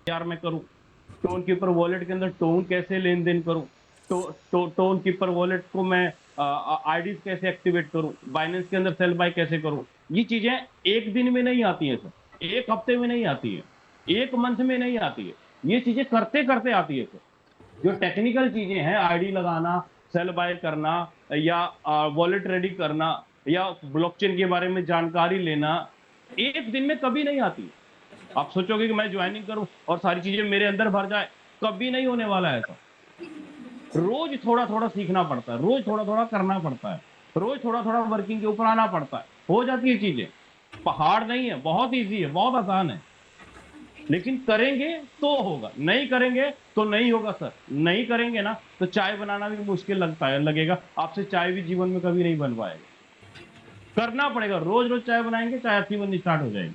यार मैं करूं, टोन कीपर वॉलेट के अंदर टोन कैसे लेन देन करूं, टोन कीपर वॉलेट को मैं आईडीज कैसे एक्टिवेट करूं, बाइनेंस के अंदर सेल बाय कैसे करूं। ये चीजें एक दिन में नहीं आती है सर, एक हफ्ते में नहीं आती है, एक मंथ में नहीं आती है। ये चीजें करते करते आती है सर। जो टेक्निकल चीजें हैं, आईडी लगाना, सेल बाय करना, या वॉलेट रेडी करना, या ब्लॉकचेन के बारे में जानकारी लेना, एक दिन में कभी नहीं आती। आप सोचोगे कि मैं ज्वाइनिंग करूं और सारी चीजें मेरे अंदर भर जाए, कभी नहीं होने वाला है ऐसा। रोज थोड़ा थोड़ा सीखना पड़ता है, रोज थोड़ा थोड़ा करना पड़ता है, रोज थोड़ा थोड़ा वर्किंग के ऊपर आना पड़ता है, हो जाती है चीजें। पहाड़ नहीं है, बहुत इजी है, बहुत आसान है। लेकिन करेंगे तो होगा, नहीं करेंगे तो नहीं होगा सर। नहीं करेंगे ना तो चाय बनाना भी मुश्किल लगता है, लगेगा आपसे चाय भी जीवन में कभी नहीं बन पाएगा। करना पड़ेगा, रोज रोज चाय बनाएंगे, चाय अच्छी बननी स्टार्ट हो जाएगी।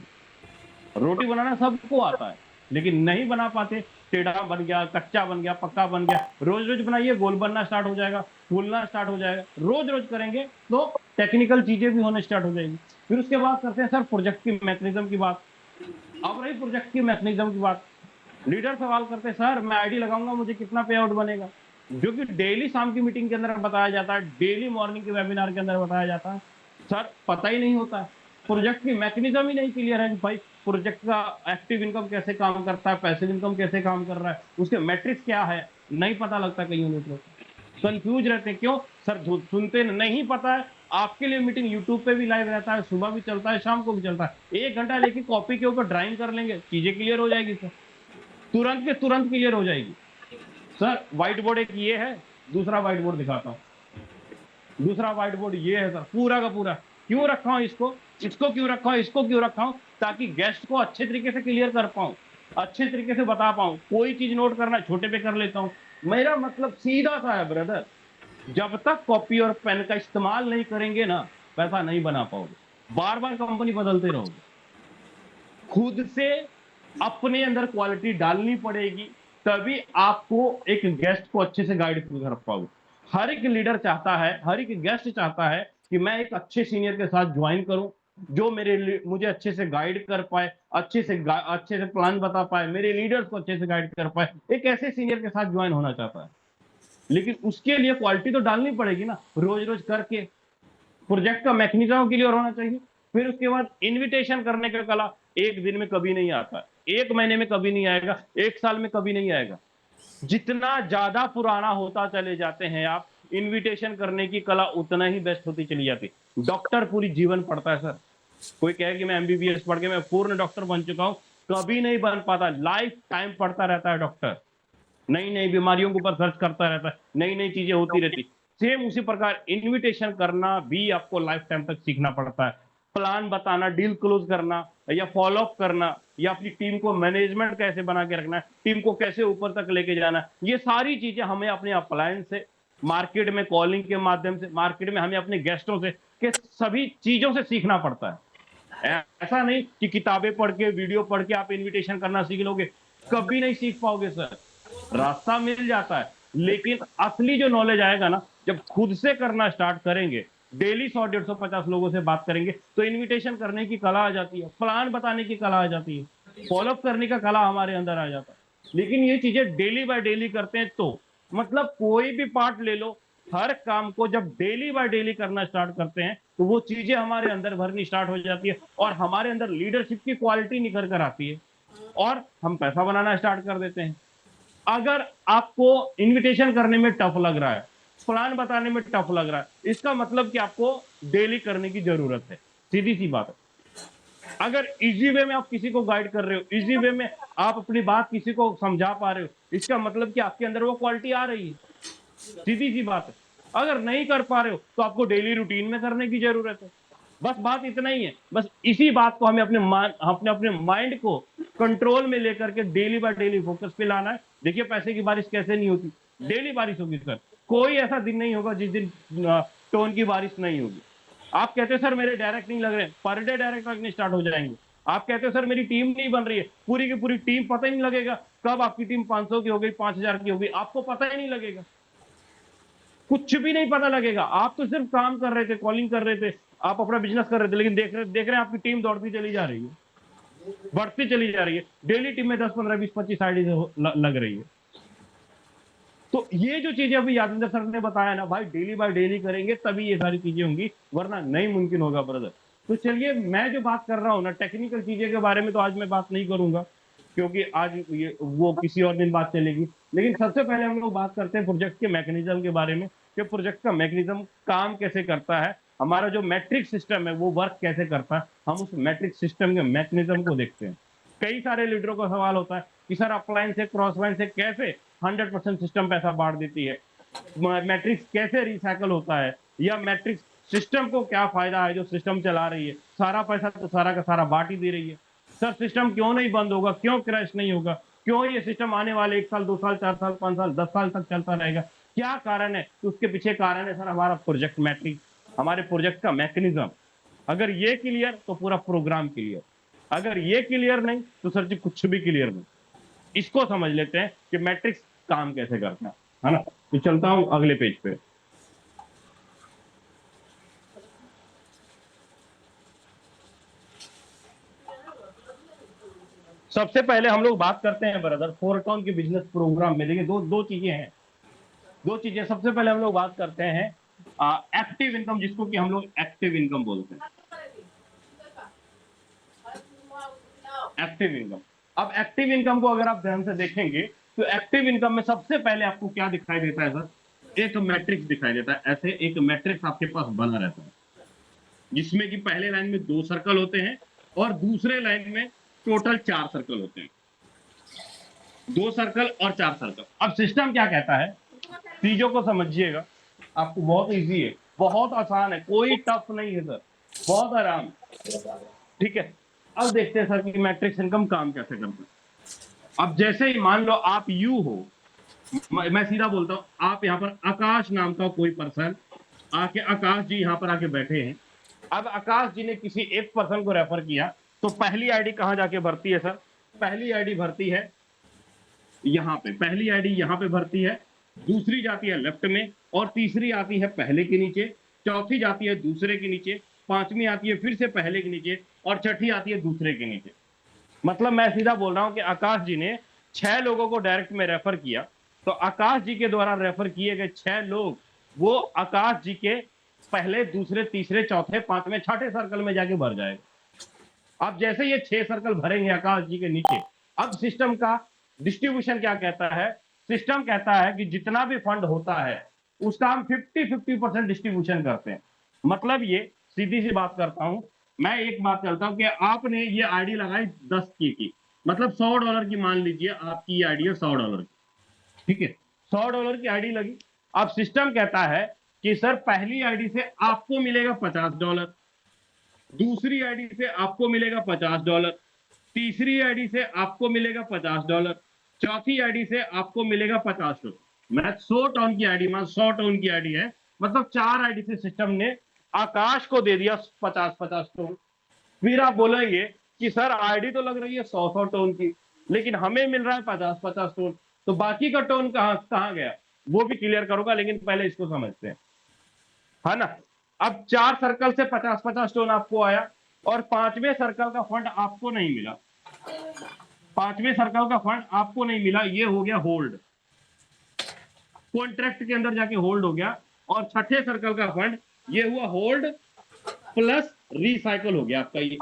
रोटी बनाना सबको आता है, लेकिन नहीं बना पाते। टेढ़ा बन गया, कच्चा बन गया, पक्का बन गया, रोज रोज बनाइए, गोल बनना स्टार्ट हो जाएगा, फूलना स्टार्ट हो जाएगा। रोज रोज करेंगे तो टेक्निकल चीजें भी होने स्टार्ट हो जाएगी। फिर उसके बाद करते हैं सर प्रोजेक्ट की मैकेनिज्म की बात। अब रही प्रोजेक्ट की मैकेनिज्म की बात, लीडर सवाल करते हैं, सर मैं आईडी लगाऊंगा, मुझे कितना पे आउट बनेगा? जो कि डेली शाम की मीटिंग के अंदर बताया जाता है, डेली मॉर्निंग के वेबिनार के अंदर बताया जाता है, सर पता ही नहीं होता है। प्रोजेक्ट की मैकेनिज्म ही नहीं क्लियर है कि भाई प्रोजेक्ट का एक्टिव इनकम कैसे काम करता है, पैसिव इनकम कैसे काम कर रहा है, उसके मैट्रिक्स क्या है, नहीं पता लगता। कई यूनिट लोग कंफ्यूज रहते हैं। क्यों सर? सुनते नहीं पता है। आपके लिए मीटिंग यूट्यूब पे भी लाइव रहता है, सुबह भी चलता है, शाम को भी चलता है। 1 घंटा लेके कॉपी के ऊपर ड्राइंग कर लेंगे, चीजें क्लियर हो जाएगी सर, तुरंत के तुरंत क्लियर हो जाएगी। सर व्हाइट बोर्ड एक ये है, दूसरा व्हाइट बोर्ड दिखाता हूँ। दूसरा व्हाइट बोर्ड ये है सर, पूरा का पूरा। क्यों रखा हूं इसको, इसको क्यों रखा हूं, इसको क्यों रखा हूं? ताकि गेस्ट को अच्छे तरीके से क्लियर कर पाऊं, अच्छे तरीके से बता पाऊं। कोई चीज नोट करना है, छोटे पे कर लेता हूं। मेरा मतलब सीधा सा है ब्रदर, जब तक कॉपी और पेन का इस्तेमाल नहीं करेंगे ना, पैसा नहीं बना पाओगे। बार बार कंपनी बदलते रहोगे। खुद से अपने अंदर क्वालिटी डालनी पड़ेगी, तभी आपको एक गेस्ट को अच्छे से गाइड कर पाओगे। हर एक लीडर चाहता है, हर एक गेस्ट चाहता है कि मैं एक अच्छे सीनियर के साथ ज्वाइन करूं, जो मुझे अच्छे से गाइड कर पाए, अच्छे से प्लान बता पाए, मेरे लीडर्स को अच्छे से गाइड कर पाए। एक ऐसे सीनियर के साथ ज्वाइन होना चाहता है। लेकिन उसके लिए क्वालिटी तो डालनी पड़ेगी ना, रोज रोज करके। प्रोजेक्ट का मैकेनिज्म क्लियर होना चाहिए। फिर उसके बाद इनविटेशन करने का कला, एक दिन में कभी नहीं आता, एक महीने में कभी नहीं आएगा, एक साल में कभी नहीं आएगा। जितना ज्यादा पुराना होता चले जाते हैं आप, इनविटेशन करने की कला उतना ही बेस्ट होती चली जाती। डॉक्टर पूरी जीवन पढ़ता है सर। कोई कहे कि मैं एमबीबीएस पढ़ के मैं पूर्ण डॉक्टर बन चुका हूं, कभी नहीं बन पाता। लाइफ टाइम पढ़ता रहता है डॉक्टर, नई नई बीमारियों के ऊपर सर्च करता रहता है, नई नई चीजें होती रहती। सेम उसी प्रकार इनविटेशन करना भी आपको लाइफ टाइम तक सीखना पड़ता है। प्लान बताना, डील क्लोज करना, या फॉलो अप करना, या अपनी टीम को मैनेजमेंट कैसे बना के रखना है, टीम को कैसे ऊपर तक लेके जाना है, ये सारी चीजें हमें अपने अप्लायंस से, मार्केट में कॉलिंग के माध्यम से, मार्केट में हमें अपने गेस्टों से, के सभी चीजों से सीखना पड़ता है। ऐसा नहीं कि किताबें पढ़ के, वीडियो पढ़ के आप इनविटेशन करना सीख लोगे, कभी नहीं सीख पाओगे सर। रास्ता मिल जाता है, लेकिन असली जो नॉलेज आएगा ना, जब खुद से करना स्टार्ट करेंगे, डेली 100 150 लोगों से बात करेंगे, तो इनविटेशन करने की कला आ जाती है, प्लान बताने की कला आ जाती है, फॉलोअप करने का कला हमारे अंदर आ जाता है। लेकिन ये चीजें डेली बाय डेली करते हैं तो, मतलब कोई भी पार्ट ले लो, हर काम को जब डेली बाय डेली करना स्टार्ट करते हैं, तो वो चीजें हमारे अंदर भरनी स्टार्ट हो जाती है, और हमारे अंदर लीडरशिप की क्वालिटी निखर कर आती है, और हम पैसा बनाना स्टार्ट कर देते हैं। अगर आपको इनविटेशन करने में टफ लग रहा है, प्लान बताने में टफ लग रहा है, इसका मतलब कि आपको डेली करने की जरूरत है। सीधी सी बात है। अगर इजी वे में आप किसी को गाइड कर रहे हो, इजी वे में आप अपनी बात किसी को समझा पा रहे हो, इसका मतलब कि आपके अंदर वो क्वालिटी आ रही है। सीधी सी बात है। अगर नहीं कर पा रहे हो तो आपको डेली रूटीन में करने की जरूरत है। बस बात इतना ही है। बस इसी बात को हमें अपने अपने माइंड को कंट्रोल में लेकर के डेली बाय डेली फोकस पे लाना है। देखिए पैसे की बारिश कैसे नहीं होती, डेली बारिश होगी सर। कोई ऐसा दिन नहीं होगा जिस दिन टोन की बारिश नहीं होगी। आप कहते हो सर मेरे डायरेक्ट नहीं लग रहे, पर डे डायरेक्ट लगने स्टार्ट हो जाएंगे। आप कहते हो सर मेरी टीम नहीं बन रही है, पूरी की पूरी टीम, पता ही नहीं लगेगा कब आपकी टीम 500 की हो गई, 5000 की हो गई, आपको पता ही नहीं लगेगा। कुछ भी नहीं पता लगेगा। आप तो सिर्फ काम कर रहे थे, कॉलिंग कर रहे थे, आप अपना बिजनेस कर रहे थे, लेकिन देख रहे हैं आपकी टीम दौड़ती चली जा रही है। बढ़ती चली जा रही है। डेली टीम में 10 15 20 25 आईडी लग रही है। तो ये जो चीजें अभी यादेंद्र सर ने बताया ना भाई, डेली बाय डेली करेंगे तभी ये सारी चीजें होंगी, वरना नहीं मुमकिन होगा ब्रदर। तो चलिए, मैं जो बात कर रहा हूँ ना टेक्निकल चीजें के बारे में, तो आज मैं बात नहीं करूंगा, क्योंकि आज ये वो किसी और दिन बात चलेगी। लेकिन सबसे पहले हम लोग बात करते हैं प्रोजेक्ट के मैकेनिज्म के बारे में, कि प्रोजेक्ट का मैकेनिज्म काम कैसे करता है, हमारा जो मैट्रिक सिस्टम है वो वर्क कैसे करता है। हम उस मैट्रिक सिस्टम के मैकेनिज्म को देखते हैं। कई सारे लीडरों का सवाल होता है कि सर अपलाइन से क्रॉस लाइन से कैसे 100% सिस्टम पैसा बांट देती है, मैट्रिक्स कैसे रिसाइकल होता है, या मैट्रिक्स सिस्टम को क्या फायदा है जो सिस्टम चला रही है, सारा पैसा तो सारा का सारा बांट ही दे रही है। सर सिस्टम क्यों नहीं बंद होगा, क्यों क्रैश नहीं होगा, क्यों ये सिस्टम आने वाले 1 साल 2 साल 4 साल 5 साल 10 साल तक चलता रहेगा, क्या कारण है? तो उसके पीछे कारण है सर हमारा प्रोजेक्ट मैट्रिक्स, हमारे प्रोजेक्ट का मैकेनिज्म। अगर ये क्लियर तो पूरा प्रोग्राम क्लियर, अगर ये क्लियर नहीं तो सर जी कुछ भी क्लियर नहीं। इसको समझ लेते हैं कि मैट्रिक्स काम कैसे करता है ना। तो चलता हूं अगले पेज पे। सबसे पहले हम लोग बात करते हैं ब्रदर फोरटॉन के बिजनेस प्रोग्राम में। देखिए दो दो चीजें हैं, दो चीजें। सबसे पहले हम लोग बात करते हैं एक्टिव इनकम, जिसको कि हम लोग एक्टिव इनकम बोलते हैं। एक्टिव इनकम, अब एक्टिव इनकम को अगर आप ध्यान से देखेंगे तो एक्टिव इनकम में सबसे पहले आपको क्या दिखाई देता है सर? एक मैट्रिक्स दिखाई देता है। ऐसे एक मैट्रिक्स आपके पास बना रहता है, जिसमें कि पहले लाइन में 2 सर्कल होते हैं और दूसरे लाइन में टोटल 4 सर्कल होते हैं। 2 सर्कल और 4 सर्कल। अब सिस्टम क्या कहता है, चीजों को समझिएगा, आपको बहुत इजी है, बहुत आसान है, कोई टफ नहीं है सर, बहुत आराम। ठीक है, अब देखते हैं सर कि मैट्रिक्स इनकम काम कैसे करता है। अब जैसे ही मान लो आप यू हो, मैं सीधा बोलता हूं, आप यहाँ पर आकाश नाम का कोई पर्सन आके, आकाश जी यहाँ पर आके बैठे हैं। अब आकाश जी ने किसी एक पर्सन को रेफर किया, तो पहली आईडी कहां जाके भरती है सर? पहली आईडी भरती है यहाँ पे, पहली आईडी यहाँ पे भरती है, दूसरी जाती है लेफ्ट में, और तीसरी आती है पहले के नीचे, चौथी जाती है दूसरे के नीचे, पांचवी आती है फिर से पहले के नीचे, और छठी आती है दूसरे के नीचे। मतलब मैं सीधा बोल रहा हूं कि आकाश जी ने 6 लोगों को डायरेक्ट में रेफर किया, तो आकाश जी के द्वारा रेफर किए गए 6 लोग वो आकाश जी के पहले दूसरे तीसरे चौथे पांचवें छठे सर्कल में जाके भर जाएगा। अब जैसे ये 6 सर्कल भरेंगे आकाश जी के नीचे, अब सिस्टम का डिस्ट्रीब्यूशन क्या कहता है? सिस्टम कहता है कि जितना भी फंड होता है उसका हम 50-50% डिस्ट्रीब्यूशन करते हैं। मतलब ये सीधी सी बात करता हूं, मैं एक बात करता हूं कि आपने ये आईडी लगाई 10 की, मतलब $100 की मान लीजिए आपकी ये आईडी है $100 की, ठीक है, $100 की आईडी लगी। अब सिस्टम कहता है कि सर पहली आईडी से आपको मिलेगा $50, दूसरी आईडी से आपको मिलेगा $50, तीसरी आईडी से आपको मिलेगा $50, चौथी आईडी से आपको मिलेगा $50। मैं 100 टन की आईडी, मान 100 टन की आईडी है, मतलब 4 आईडी से सिस्टम ने आकाश को दे दिया 50-50 टन। फिर आप बोलेंगे कि सर आईडी तो लग रही है 100-100 टन की, लेकिन हमें मिल रहा है 50-50 टन, तो बाकी का टोन कहां कहां गया, वो भी क्लियर करूंगा, लेकिन पहले इसको समझते हैं, है ना। अब 4 सर्कल से 50-50 टोन आपको आया, और 5वें सर्कल का फंड आपको नहीं मिला, 5वें सर्कल का फंड आपको नहीं मिला, ये हो गया होल्ड, कॉन्ट्रैक्ट के अंदर जाके होल्ड हो गया। और छठे सर्कल का फंड ये हुआ होल्ड प्लस रिसाइकल हो गया आपका, ये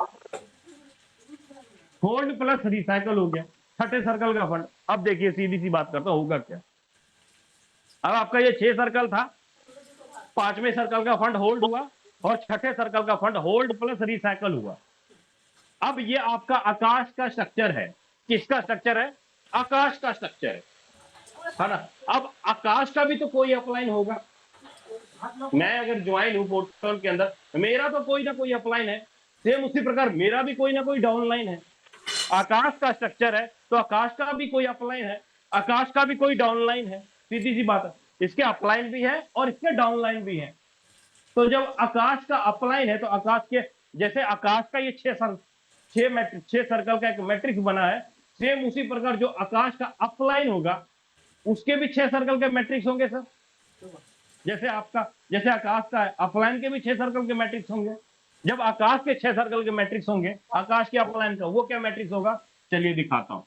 होल्ड प्लस रिसाइकल हो गया छठे सर्कल का फंड। अब देखिए सीधी सी बात करता होगा क्या। अब आपका ये 6 सर्कल था, 5वें सर्कल का फंड होल्ड हुआ, और छठे सर्कल का फंड होल्ड प्लस रिसाइकल हुआ। अब ये आपका आकाश का स्ट्रक्चर है। किसका स्ट्रक्चर है? आकाश का स्ट्रक्चर है ना। अब आकाश का भी तो कोई अपलाइन होगा, मैं अगर ज्वाइन हूं पोर्टल के अंदर, मेरा तो कोई ना कोई अपलाइन है, सेम उसी प्रकार मेरा भी कोई ना कोई डाउनलाइन है। आकाश का स्ट्रक्चर है तो आकाश का भी कोई अपलाइन है, आकाश का भी कोई डाउनलाइन है, सीधी सी बात है। इसके अपलाइन भी है और इसके डाउनलाइन भी है। तो जब आकाश का अपलाइन है तो आकाश के, जैसे आकाश का ये 6 सर्कल का एक मैट्रिक्स बना है, सेम उसी प्रकार जो आकाश का अपलाइन होगा उसके भी 6 सर्कल के मैट्रिक्स होंगे सर। जैसे आपका, जैसे आकाश का है, अपलाइन के भी 6 सर्कल के मैट्रिक्स होंगे। जब आकाश के 6 सर्कल के मैट्रिक्स होंगे, आकाश के अपलाइन का वो क्या मैट्रिक्स होगा, चलिए दिखाता हूं।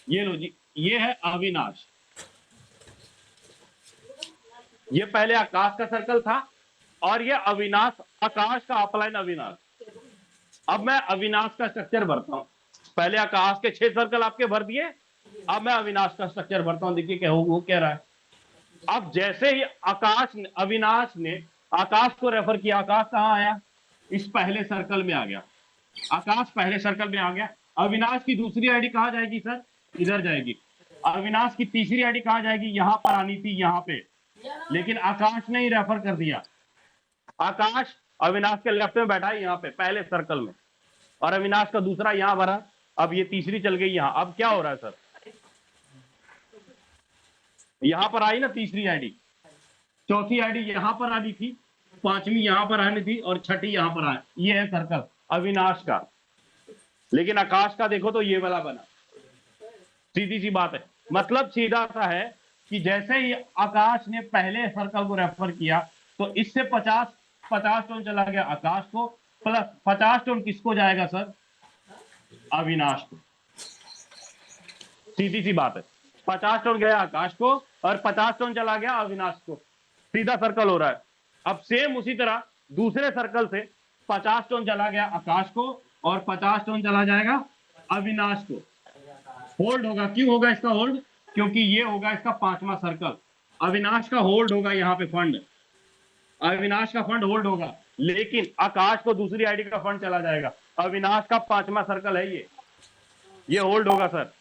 ये लो जी, ये है अविनाश, ये पहले आकाश का सर्कल था, और ये अविनाश, आकाश का अपलाइन अविनाश। अब मैं अविनाश का स्ट्रक्चर भरता हूं। पहले आकाश के 6 सर्कल आपके भर दिए, अब मैं अविनाश का स्ट्रक्चर भरता हूं। देखिए क्या वो कह रहा है। अब जैसे ही अविनाश ने आकाश को रेफर किया, आकाश कहां आया, इस पहले सर्कल में आ गया। आकाश पहले सर्कल में आ गया। अविनाश की दूसरी आईडी कहां जाएगी सर, इधर जाएगी। अविनाश की तीसरी आईडी कहां जाएगी, यहां पर आनी थी, यहां पे, लेकिन आकाश ने ही रेफर कर दिया। आकाश अविनाश के लेफ्ट में बैठा है यहाँ पे पहले सर्कल में, और अविनाश का दूसरा यहां भरा। अब ये तीसरी चल गई यहां। अब क्या हो रहा है सर, यहां पर आई ना तीसरी आईडी, चौथी आईडी यहां पर आनी थी, पांचवी यहां पर आनी थी, और छठी यहां पर आनी। ये है सर्कल अविनाश का। लेकिन आकाश का देखो तो ये वाला बना। सीधी सी बात है, मतलब सीधा सा है कि जैसे ही आकाश ने पहले सर्कल को रेफर किया, तो इससे 50 टोन चला गया आकाश को, प्लस 50 टोन किसको जाएगा सर, अविनाश को। सीधी सी बात है, 50 टोन गया आकाश को और 50 टोन चला गया अविनाश को। सीधा सर्कल हो रहा है। अब सेम उसी तरह दूसरे सर्कल से 50 टोन चला गया आकाश को और 50 टोन चला जाएगा अविनाश को। होल्ड होगा, क्यों होगा इसका होल्ड, क्योंकि ये होगा इसका 5वां सर्कल। अविनाश का होल्ड होगा यहाँ पे फंड, अविनाश का फंड होल्ड होगा, लेकिन आकाश को दूसरी आईडी का फंड चला जाएगा। अविनाश का 5वां सर्कल है ये होल्ड होगा सर।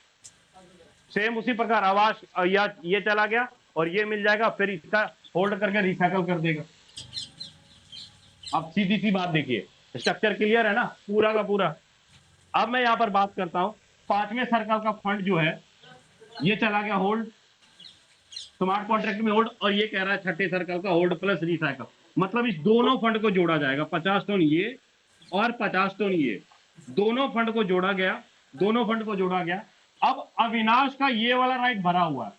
सेम उसी प्रकार आवाज ये चला गया और ये मिल जाएगा, फिर इसका होल्ड करके रिसाइकल कर देगा। अब सीधी सी बात देखिए, स्ट्रक्चर क्लियर है ना पूरा का पूरा। अब मैं यहां पर बात करता हूं, 5वें सर्कल का फंड जो है ये चला गया होल्ड, स्मार्ट कॉन्ट्रैक्ट में होल्ड, और ये कह रहा है छठे सर्कल का होल्ड प्लस रिसाइकल। मतलब इस दोनों फंड को जोड़ा जाएगा, 50 टन ये और 50 टन ये, दोनों फंड को जोड़ा गया, दोनों फंड को जोड़ा गया। अब अविनाश का ये वाला राइट भरा हुआ है,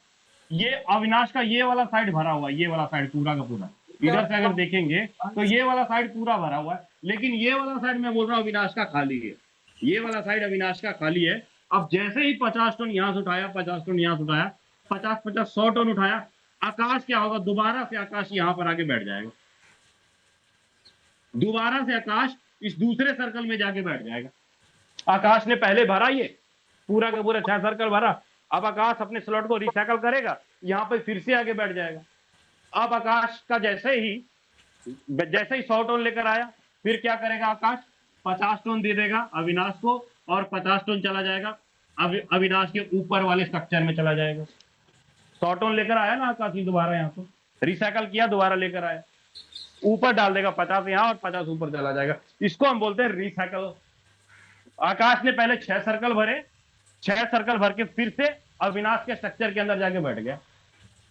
ये अविनाश का ये वाला साइड भरा हुआ है, ये वाला साइड पूरा का पूरा। इधर से अगर देखेंगे तो ये वाला साइड पूरा भरा हुआ है, लेकिन ये वाला साइड मैं बोल रहा हूं अविनाश का खाली है, ये वाला साइड अविनाश का खाली है। अब जैसे ही 50 टन यहां से उठाया, 50 टन यहां से उठाया, 50 100 टन उठाया, आकाश क्या होगा, दोबारा से आकाश यहां पर आके बैठ जाएगा, दोबारा से आकाश इस दूसरे सर्कल में जाके बैठ जाएगा। आकाश ने पहले भरा ये पूरा का पूरा 6 सर्कल भरा, अब आकाश अपने स्लॉट को रिसाइकल करेगा, यहां पर फिर से आगे बैठ जाएगा। अब आकाश का जैसे ही 100 टन लेकर आया, फिर क्या करेगा आकाश, 50 टन दे देगा अविनाश को, और 50 टन चला जाएगा अविनाश के ऊपर वाले स्ट्रक्चर में चला जाएगा। 100 टन लेकर आया ना आकाश, दोबारा यहाँ पर रिसाइकल किया, दोबारा लेकर आया, ऊपर डाल देगा 50 यहाँ और 50 ऊपर चला जाएगा। इसको हम बोलते हैं रिसाइकल। आकाश ने पहले 6 सर्कल भरे, 6 सर्कल भर के फिर से अविनाश के स्ट्रक्चर के अंदर जाके बैठ गया,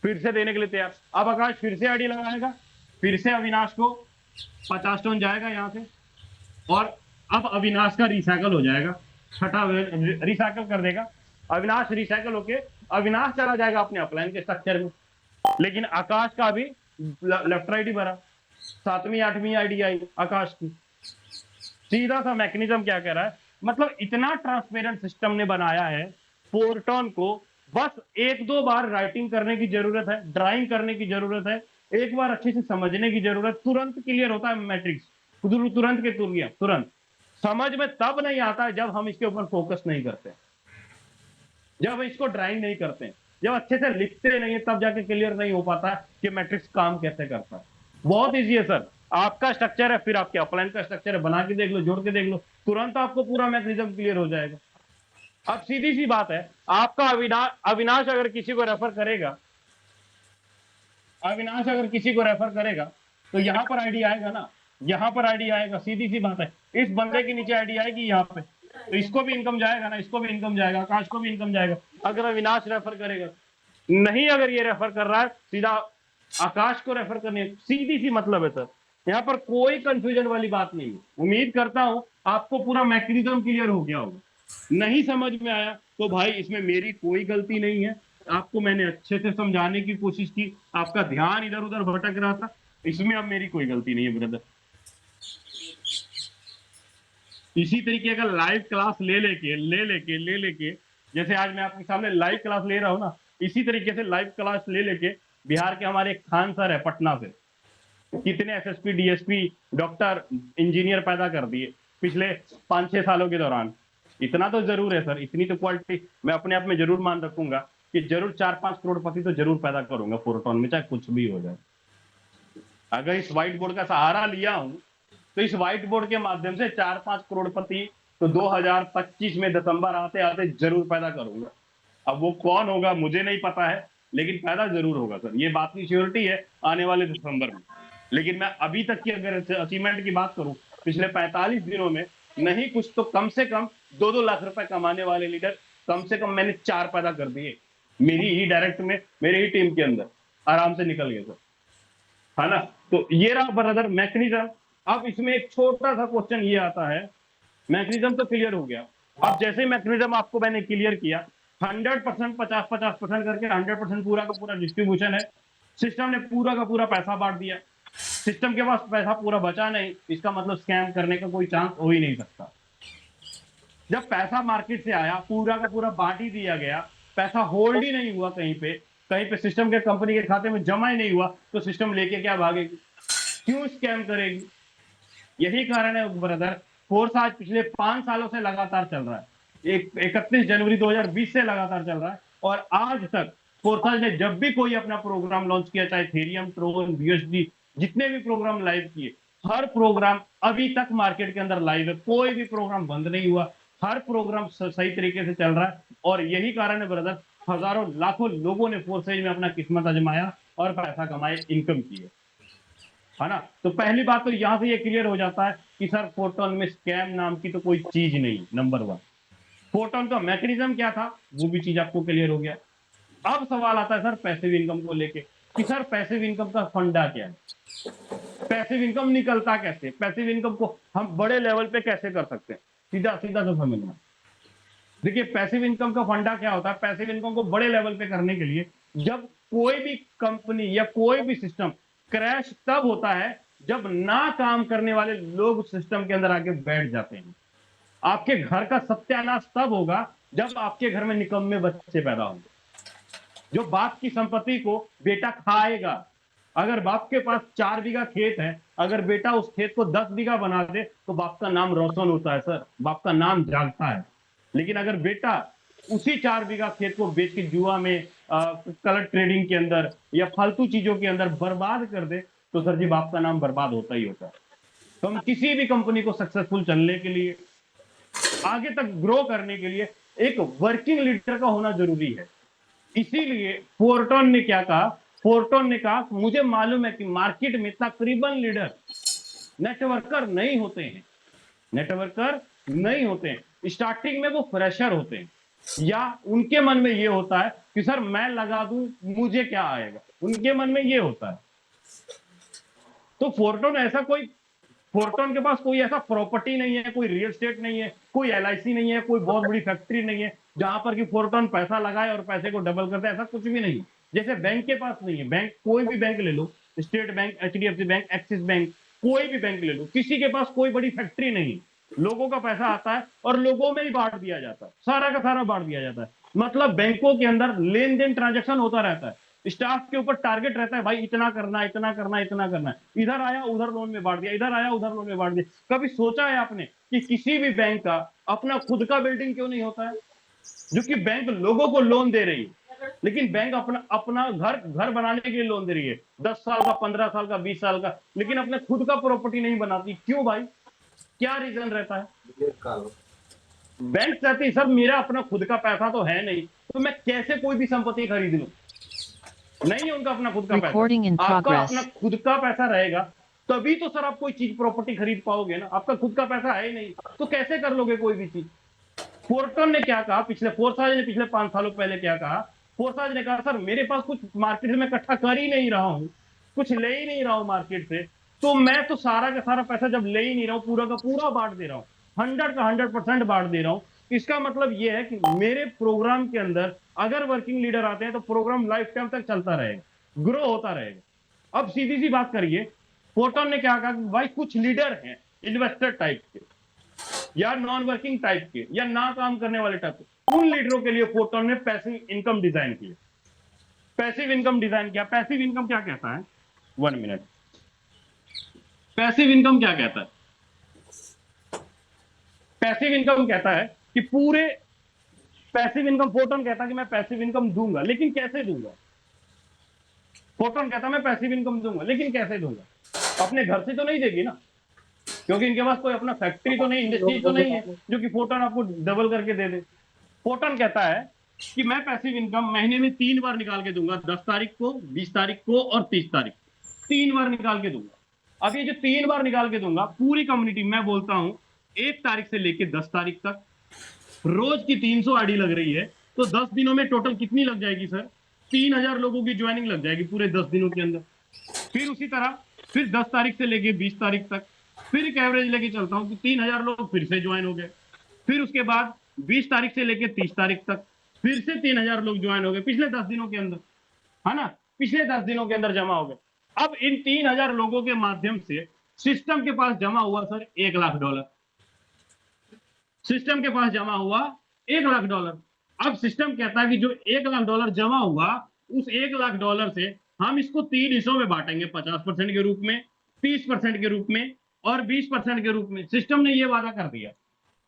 फिर से देने के लिए तैयार। अब आकाश फिर से आईडी लगाएगा, फिर से अविनाश को 50 टन जाएगा यहां से, और अब अविनाश का रिसाइकल हो जाएगा, छठा रिसाइकल कर देगा अविनाश, रिसाइकल होके अविनाश चला जाएगा अपने अपलाइन के स्ट्रक्चर में। लेकिन आकाश का अभी लेफ्ट राइट ही भरा, 7वीं 8वीं आईडी आई आकाश की। सीधा सा मैकेनिज्म क्या कह रहा है, मतलब इतना ट्रांसपेरेंट सिस्टम ने बनाया है, फोरटॉन को बस 1-2 बार राइटिंग करने की जरूरत है, ड्राइंग करने की जरूरत है, एक बार अच्छे से समझने की जरूरत, तुरंत क्लियर होता है मैट्रिक्स, तुरंत के तुरंत समझ में तब नहीं आता है जब हम इसके ऊपर फोकस नहीं करते, जब इसको ड्राइंग नहीं करते, जब अच्छे से लिखते नहीं है, तब जाके क्लियर नहीं हो पाता कि मैट्रिक्स काम कैसे करता है। बहुत ईजी है सर, आपका स्ट्रक्चर है, फिर आपके अपलाइन का स्ट्रक्चर है, बना के देख लो, जोड़ के देख लो, तुरंत आपको पूरा मैकेनिज्म क्लियर हो जाएगा। अब सीधी सी बात है, आपका अविनाश अगर किसी को रेफर करेगा, अविनाश अगर किसी को रेफर करेगा तो यहां पर आईडी आएगा ना, यहाँ पर आईडी आएगा, सीधी सी बात है। इस बंदे के नीचे आईडी आएगी यहाँ पे, तो इसको भी इनकम जाएगा ना, इसको भी इनकम जाएगा, आकाश को भी इनकम जाएगा। अगर अविनाश रेफर करेगा, नहीं अगर ये रेफर कर रहा है, सीधा आकाश को रेफर करने, सीधी सी मतलब है सर। यहाँ पर कोई कंफ्यूजन वाली बात नहीं है। उम्मीद करता हूं आपको पूरा मैकेनिज्म क्लियर हो गया होगा। नहीं समझ में आया तो भाई इसमें मेरी कोई गलती नहीं है। आपको मैंने अच्छे से समझाने की कोशिश की, आपका ध्यान इधर उधर भटक रहा था, इसमें अब मेरी कोई गलती नहीं है ब्रदर। इसी तरीके का लाइव क्लास ले लेके जैसे आज मैं आपके सामने लाइव क्लास ले रहा हूं ना, इसी तरीके से लाइव क्लास ले लेके बिहार के हमारे खान सर है पटना से, कितने एसएसपी डीएसपी डॉक्टर इंजीनियर पैदा कर दिए पिछले 5-6 सालों के दौरान। इतना तो जरूर है सर, इतनी तो क्वालिटी मैं अपने आप में जरूर मान रखूंगा कि जरूर 4-5 करोड़पति तो जरूर पैदा करूंगा फोरटॉन में, चाहे कुछ भी हो जाए। अगर इस व्हाइट बोर्ड का सहारा लिया हूं तो इस व्हाइट बोर्ड के माध्यम से 4-5 करोड़पति तो 2025 में दिसंबर आते आते जरूर पैदा करूंगा। अब वो कौन होगा मुझे नहीं पता है, लेकिन पैदा जरूर होगा सर, ये बात की श्योरिटी है आने वाले दिसंबर में। लेकिन मैं अभी तक की अगर अचीवमेंट की बात करूं, पिछले 45 दिनों में नहीं कुछ तो कम से कम 2-2 लाख रुपए कमाने वाले लीडर कम से कम मैंने 4 पैदा कर दिए, मेरी ही डायरेक्ट में, मेरे ही टीम के अंदर आराम से निकल गए सर, है ना। तो ये रहा ब्रदर मैकेनिज्म। अब इसमें एक छोटा सा क्वेश्चन ये आता है, मैकेनिज्म तो क्लियर हो गया। अब जैसे मैकेनिज्म आपको मैंने क्लियर किया, 100% 50-50% करके 100% पूरा का पूरा डिस्ट्रीब्यूशन है। सिस्टम ने पूरा का पूरा पैसा बांट दिया, सिस्टम के पास पैसा पूरा बचा नहीं, इसका मतलब स्कैम करने का कोई चांस हो ही नहीं सकता। जब पैसा मार्केट से आया पूरा का पूरा बांट ही दिया गया, पैसा होल्ड ही नहीं हुआ कहीं पे सिस्टम के कंपनी के खाते में जमा ही नहीं हुआ, तो सिस्टम लेके क्या भागेगी, क्यों स्कैम करेगी। यही कारण है ब्रदर, फोर्स आज पिछले 5 सालों से लगातार चल रहा है, 31 जनवरी 2020 से लगातार चल रहा है, और आज तक फोर्साज ने जब भी कोई अपना प्रोग्राम लॉन्च किया, चाहे थेरियम, ट्रोन, बीएसडी, जितने भी प्रोग्राम लाइव किए, हर प्रोग्राम अभी तक मार्केट के अंदर लाइव है, कोई भी प्रोग्राम बंद नहीं हुआ, हर प्रोग्राम सही तरीके से चल रहा है। और यही कारण है ब्रदर, हजारों लाखों लोगों ने फोर्सेज में अपना किस्मत आजमाया और पैसा कमाए, इनकम की है ना। तो पहली बात तो यहां से ये क्लियर हो जाता है कि सर फोर्टॉन में स्कैम नाम की तो कोई चीज नहीं, नंबर 1। फोर्टॉन का मैकेनिज्म क्या था वो भी चीज आपको क्लियर हो गया। अब सवाल आता है सर पैसिव इनकम को लेके कि सर पैसिव इनकम का फंडा क्या है, पैसिव इनकम निकलता कैसे, पैसिव इनकम को हम बड़े लेवल पे कैसे कर सकते हैं, सीधा सीधा तो समझना। देखिए पैसिव इनकम का फंडा क्या होता है, पैसिव इनकम को बड़े लेवल पे करने के लिए जब कोई भी कंपनी या कोई भी सिस्टम क्रैश तब होता है जब ना काम करने वाले लोग सिस्टम के अंदर आके बैठ जाते हैं। आपके घर का सत्यानाश तब होगा जब आपके घर में निकम्मे बच्चे पैदा होंगे, जो बाप की संपत्ति को बेटा खाएगा। अगर बाप के पास 4 बीघा खेत है, अगर बेटा उस खेत को 10 बीघा बना दे तो बाप का नाम रोशन होता है सर, बाप का नाम जागता है। लेकिन अगर बेटा उसी 4 बीघा खेत को बेच के जुआ में, कलर ट्रेडिंग के अंदर या फालतू चीजों के अंदर बर्बाद कर दे तो सर जी बाप का नाम बर्बाद होता ही होता है। तो हम किसी भी कंपनी को सक्सेसफुल चलने के लिए, आगे तक ग्रो करने के लिए एक वर्किंग लीडर का होना जरूरी है। इसीलिए फोर्टॉन ने क्या कहा, फोर्टॉन ने कहा मुझे मालूम है कि मार्केट में तकरीबन लीडर नेटवर्कर नहीं होते हैं, नेटवर्कर नहीं होते हैं, स्टार्टिंग में वो फ्रेशर होते हैं, या उनके मन में ये होता है कि सर मैं लगा दूं मुझे क्या आएगा, उनके मन में ये होता है। तो फोर्टॉन के पास कोई ऐसा प्रॉपर्टी नहीं है, कोई रियल एस्टेट नहीं है, कोई एलआईसी नहीं है, कोई बहुत बड़ी फैक्ट्री नहीं है जहां पर कि फोर्टॉन पैसा लगाए और पैसे को डबल कर दे, ऐसा कुछ भी नहीं। जैसे बैंक के पास नहीं है, बैंक कोई भी बैंक ले लो, state bank, HDFC bank, Axis bank, कोई भी बैंक ले लो, किसी के पास कोई बड़ी फैक्ट्री नहीं, लोगों का पैसा आता है और लोगों में ही बांट दिया जाता है, सारा का सारा बांट दिया जाता है। मतलब बैंकों के अंदर लेन देन ट्रांजेक्शन होता रहता है, स्टाफ के ऊपर टारगेट रहता है, भाई इतना करना है, इतना करना है, इतना करना है, इधर आया उधर लोन में बांट दिया, इधर आया उधर लोन में बांट दिया। कभी सोचा है आपने कि किसी भी बैंक का अपना खुद का बिल्डिंग क्यों नहीं होता है, जो कि बैंक लोगों को लोन दे रही है, लेकिन बैंक अपना घर बनाने के लिए लोन दे रही है, 10 साल का, 15 साल का, 20 साल का, लेकिन अपने खुद का प्रॉपर्टी नहीं बनाती। क्यों भाई, क्या रीजन रहता है? बैंक चाहती है सर मेरा अपना खुद का पैसा तो है नहीं, तो मैं कैसे कोई भी संपत्ति खरीद लूं, नहीं है उनका अपना खुद का पैसा। आपका अपना खुद का पैसा रहेगा तभी तो सर आप कोई चीज प्रॉपर्टी खरीद पाओगे ना। आपका खुद का पैसा है ही नहीं तो कैसे कर लोगे कोई भी चीज। फोर्टन ने क्या कहा पिछले, फोर्साज ने पिछले 5 सालों पहले क्या कहा, फोर्साज ने कहा सर मेरे पास कुछ मार्केट में इकट्ठा कर ही नहीं रहा हूं, कुछ ले ही नहीं रहा हूं मार्केट से, तो मैं तो सारा का सारा पैसा जब ले ही नहीं रहा हूं, पूरा का पूरा बांट दे रहा हूं, 100% बांट दे रहा हूं। इसका मतलब यह है कि मेरे प्रोग्राम के अंदर अगर वर्किंग लीडर आते हैं तो प्रोग्राम लाइफ टाइम तक चलता रहेगा, ग्रो होता रहेगा। अब सीधी सी बात करिए, फोर्टन ने क्या कहा कि भाई कुछ लीडर हैं इन्वेस्टर टाइप के या नॉन वर्किंग टाइप के या ना काम करने वाले टाइप के, उन लीडरों के लिए फोर्टन ने पैसिव इनकम डिजाइन किया। पैसिव इनकम डिजाइन किया। पैसिव इनकम क्या कहता है, 1 मिनट, पैसिव इनकम क्या कहता है, पैसिव इनकम कहता है कि पूरे, पैसिव इनकम फोर्टन कहता है कि मैं पैसिव इनकम दूंगा, लेकिन कैसे दूंगा। फोर्टन कहता है मैं पैसिव इनकम दूंगा लेकिन कैसे दूंगा, अपने घर से तो नहीं देगी ना, क्योंकि इनके पास कोई अपना फैक्ट्री तो नहीं, इंडस्ट्री तो नहीं है जो कि फोर्टन आपको डबल करके दे दे। फोर्टन कहता है कि मैं पैसिव इनकम महीने में 3 बार निकाल के दूंगा, 10 तारीख को, 20 तारीख को और 30 तारीख को, 3 बार निकाल के दूंगा। अब ये जो 3 बार निकाल के दूंगा, पूरी कम्युनिटी, मैं बोलता हूं 1 तारीख से लेके 10 तारीख तक, रोज की 300 आईडी लग रही है, तो 10 दिनों में टोटल कितनी लग जाएगी सर, 3000 लोगों की ज्वाइनिंग लग जाएगी पूरे 10 दिनों के अंदर। फिर उसी तरह फिर 10 तारीख से लेके 20 तारीख तक फिर एक एवरेज लेके चलता हूं कि 3000 लोग फिर से ज्वाइन हो गए। फिर उसके बाद 20 तारीख से लेके 30 तारीख तक फिर से 3000 लोग ज्वाइन हो गए पिछले 10 दिनों के अंदर, है ना, पिछले 10 दिनों के अंदर जमा हो गए। अब इन 3000 लोगों के माध्यम से सिस्टम के पास जमा हुआ सर $1,00,000, सिस्टम के पास जमा हुआ $1,00,000। अब सिस्टम कहता है कि जो $1,00,000 जमा हुआ, उस $1,00,000 से हम इसको 3 हिस्सों में बांटेंगे, 50% के रूप में, 30% के रूप में और 20% के रूप में। सिस्टम ने यह वादा कर दिया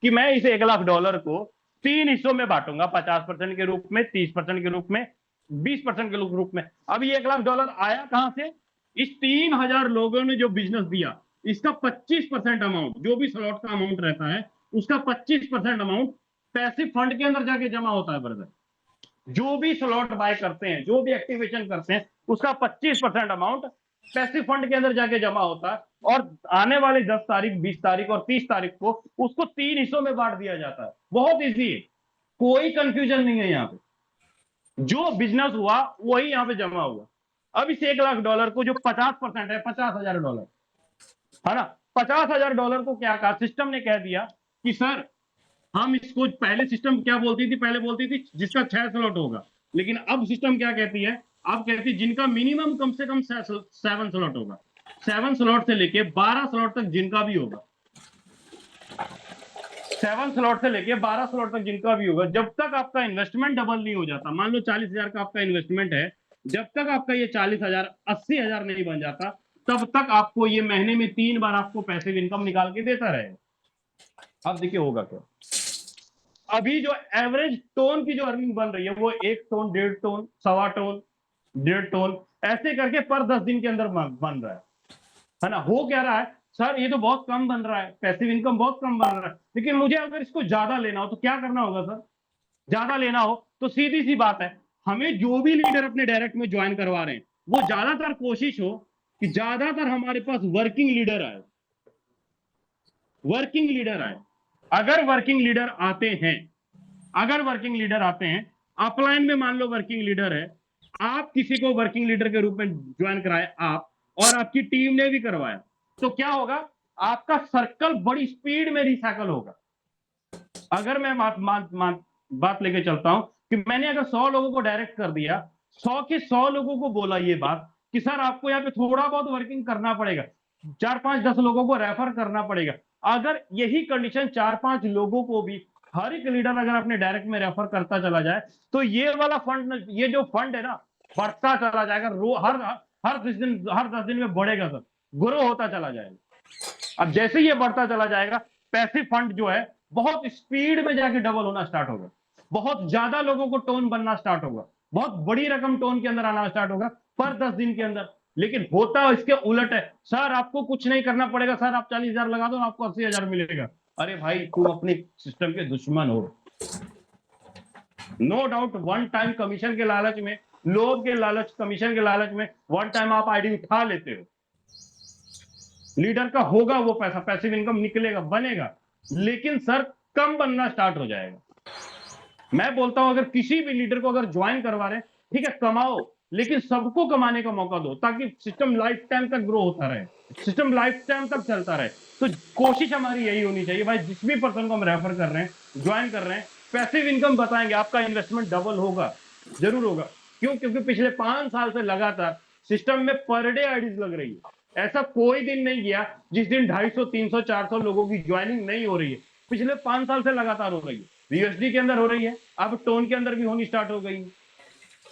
कि मैं इस $1,00,000 को 3 हिस्सों में बांटूंगा, 50% के रूप में, 30% के रूप में, 20% के रूप में। अब ये $1,00,000 आया कहां से, इस 3000 लोगों ने जो बिजनेस दिया, इसका 25% अमाउंट, जो भी स्लॉट का अमाउंट रहता है उसका 25% अमाउंट पैसिव फंड के अंदर जाके जमा होता है ब्रदर। जो भी स्लॉट बाय करते हैं, जो भी एक्टिवेशन करते हैं, उसका 25% अमाउंट पैसिव फंड के अंदर जाके जमा होता है, और आने वाले 10 तारीख, 20 तारीख और 30 तारीख को उसको 3 हिस्सों में बांट दिया जाता है। बहुत इजी है, कोई कंफ्यूजन नहीं है यहाँ पे, जो बिजनेस हुआ वही यहाँ पे जमा हुआ। अब इस $1,00,000 को जो 50% है, $50,000, है ना, $50,000 को क्या कहा सिस्टम ने, कह दिया कि सर हम इसको, पहले सिस्टम क्या बोलती थी, पहले बोलती थी जिसका 6 स्लॉट होगा, लेकिन अब सिस्टम क्या कहती है, अब कहती है जिनका मिनिमम कम से कम 7 स्लॉट होगा, 7 स्लॉट से लेके 12 स्लॉट तक जिनका भी होगा, 7 स्लॉट से लेके 12 स्लॉट तक जिनका भी होगा, जब तक आपका इन्वेस्टमेंट डबल नहीं हो जाता, मान लो 40,000 का आपका इन्वेस्टमेंट है, जब तक आपका ये 40,000 80,000 नहीं बन जाता, तब तक आपको ये महीने में 3 बार आपको पैसिव इनकम निकाल के देता रहेगा। अब देखिए होगा क्या, अभी जो एवरेज टोन की जो अर्निंग बन रही है वो 1 टोन, 1.5 टोन, 1.25 टोन, 1.5 टोन, ऐसे करके पर 10 दिन के अंदर बन रहा है ना। हो क्या रहा है सर, ये तो बहुत कम बन रहा है, पैसिव इनकम बहुत कम बन रहा है, लेकिन मुझे अगर इसको ज्यादा लेना हो तो क्या करना होगा सर, ज्यादा लेना हो तो सीधी सी बात है, हमें जो भी लीडर अपने डायरेक्ट में ज्वाइन करवा रहे हैं, वो ज्यादातर कोशिश हो कि ज्यादातर हमारे पास वर्किंग लीडर आए, वर्किंग लीडर आए। अगर वर्किंग लीडर आते हैं, अगर वर्किंग लीडर आते हैं, अपलाइन में मान लो वर्किंग लीडर है, आप किसी को वर्किंग लीडर के रूप में ज्वाइन कराए आप, और आपकी टीम ने भी करवाया, तो क्या होगा, आपका सर्कल बड़ी स्पीड में रिसाइकल होगा। अगर मैं बात लेके चलता हूं कि मैंने अगर 100 लोगों को डायरेक्ट कर दिया, 100 के 100 लोगों को बोला ये बात कि सर आपको यहाँ पे थोड़ा बहुत वर्किंग करना पड़ेगा, 4 5 10 लोगों को रेफर करना पड़ेगा। अगर यही कंडीशन 4 5 लोगों को भी हर एक लीडर अगर अपने डायरेक्ट में रेफर करता चला जाए, तो ये वाला फंड, ये जो फंड है ना, बढ़ता चला जाएगा, हर 10 दिन में बढ़ेगा सर, ग्रो होता चला जाएगा। अब जैसे ये बढ़ता चला जाएगा, पैसिव फंड जो है बहुत स्पीड में जाके डबल होना स्टार्ट होगा, बहुत ज्यादा लोगों को टोन बनना स्टार्ट होगा, बहुत बड़ी रकम टोन के अंदर आना स्टार्ट होगा पर 10 दिन के अंदर। लेकिन होता इसके उलट है, सर आपको कुछ नहीं करना पड़ेगा, सर आप 40,000 लगा दो, आपको 80,000 मिलेगा। अरे भाई तुम अपने सिस्टम के दुश्मन हो। No doubt one time commission के लालच में, लोग के लालच, कमीशन के लालच में वन टाइम आप आईडी उठा लेते हो, लीडर का होगा वो पैसा, पैसिव इनकम निकलेगा, बनेगा, लेकिन सर कम बनना स्टार्ट हो जाएगा। मैं बोलता हूं अगर किसी भी लीडर को अगर ज्वाइन करवा रहे हैं, ठीक है कमाओ, लेकिन सबको कमाने का मौका दो, ताकि सिस्टम लाइफ टाइम तक ग्रो होता रहे, सिस्टम लाइफ टाइम तक चलता रहे। तो कोशिश हमारी यही होनी चाहिए भाई, जिस भी पर्सन को हम रेफर कर रहे हैं, ज्वाइन कर रहे हैं, पैसिव इनकम बताएंगे, आपका इन्वेस्टमेंट डबल होगा, जरूर होगा। क्यों? क्योंकि पिछले 5 साल से लगातार सिस्टम में पर डे आईडीज लग रही है। ऐसा कोई दिन नहीं गया जिस दिन 250, 300, 400 लोगों की ज्वाइनिंग नहीं हो रही है। पिछले 5 साल से लगातार हो रही है। यूएसडी के अंदर हो रही है, अब टोन के अंदर भी होनी स्टार्ट हो गई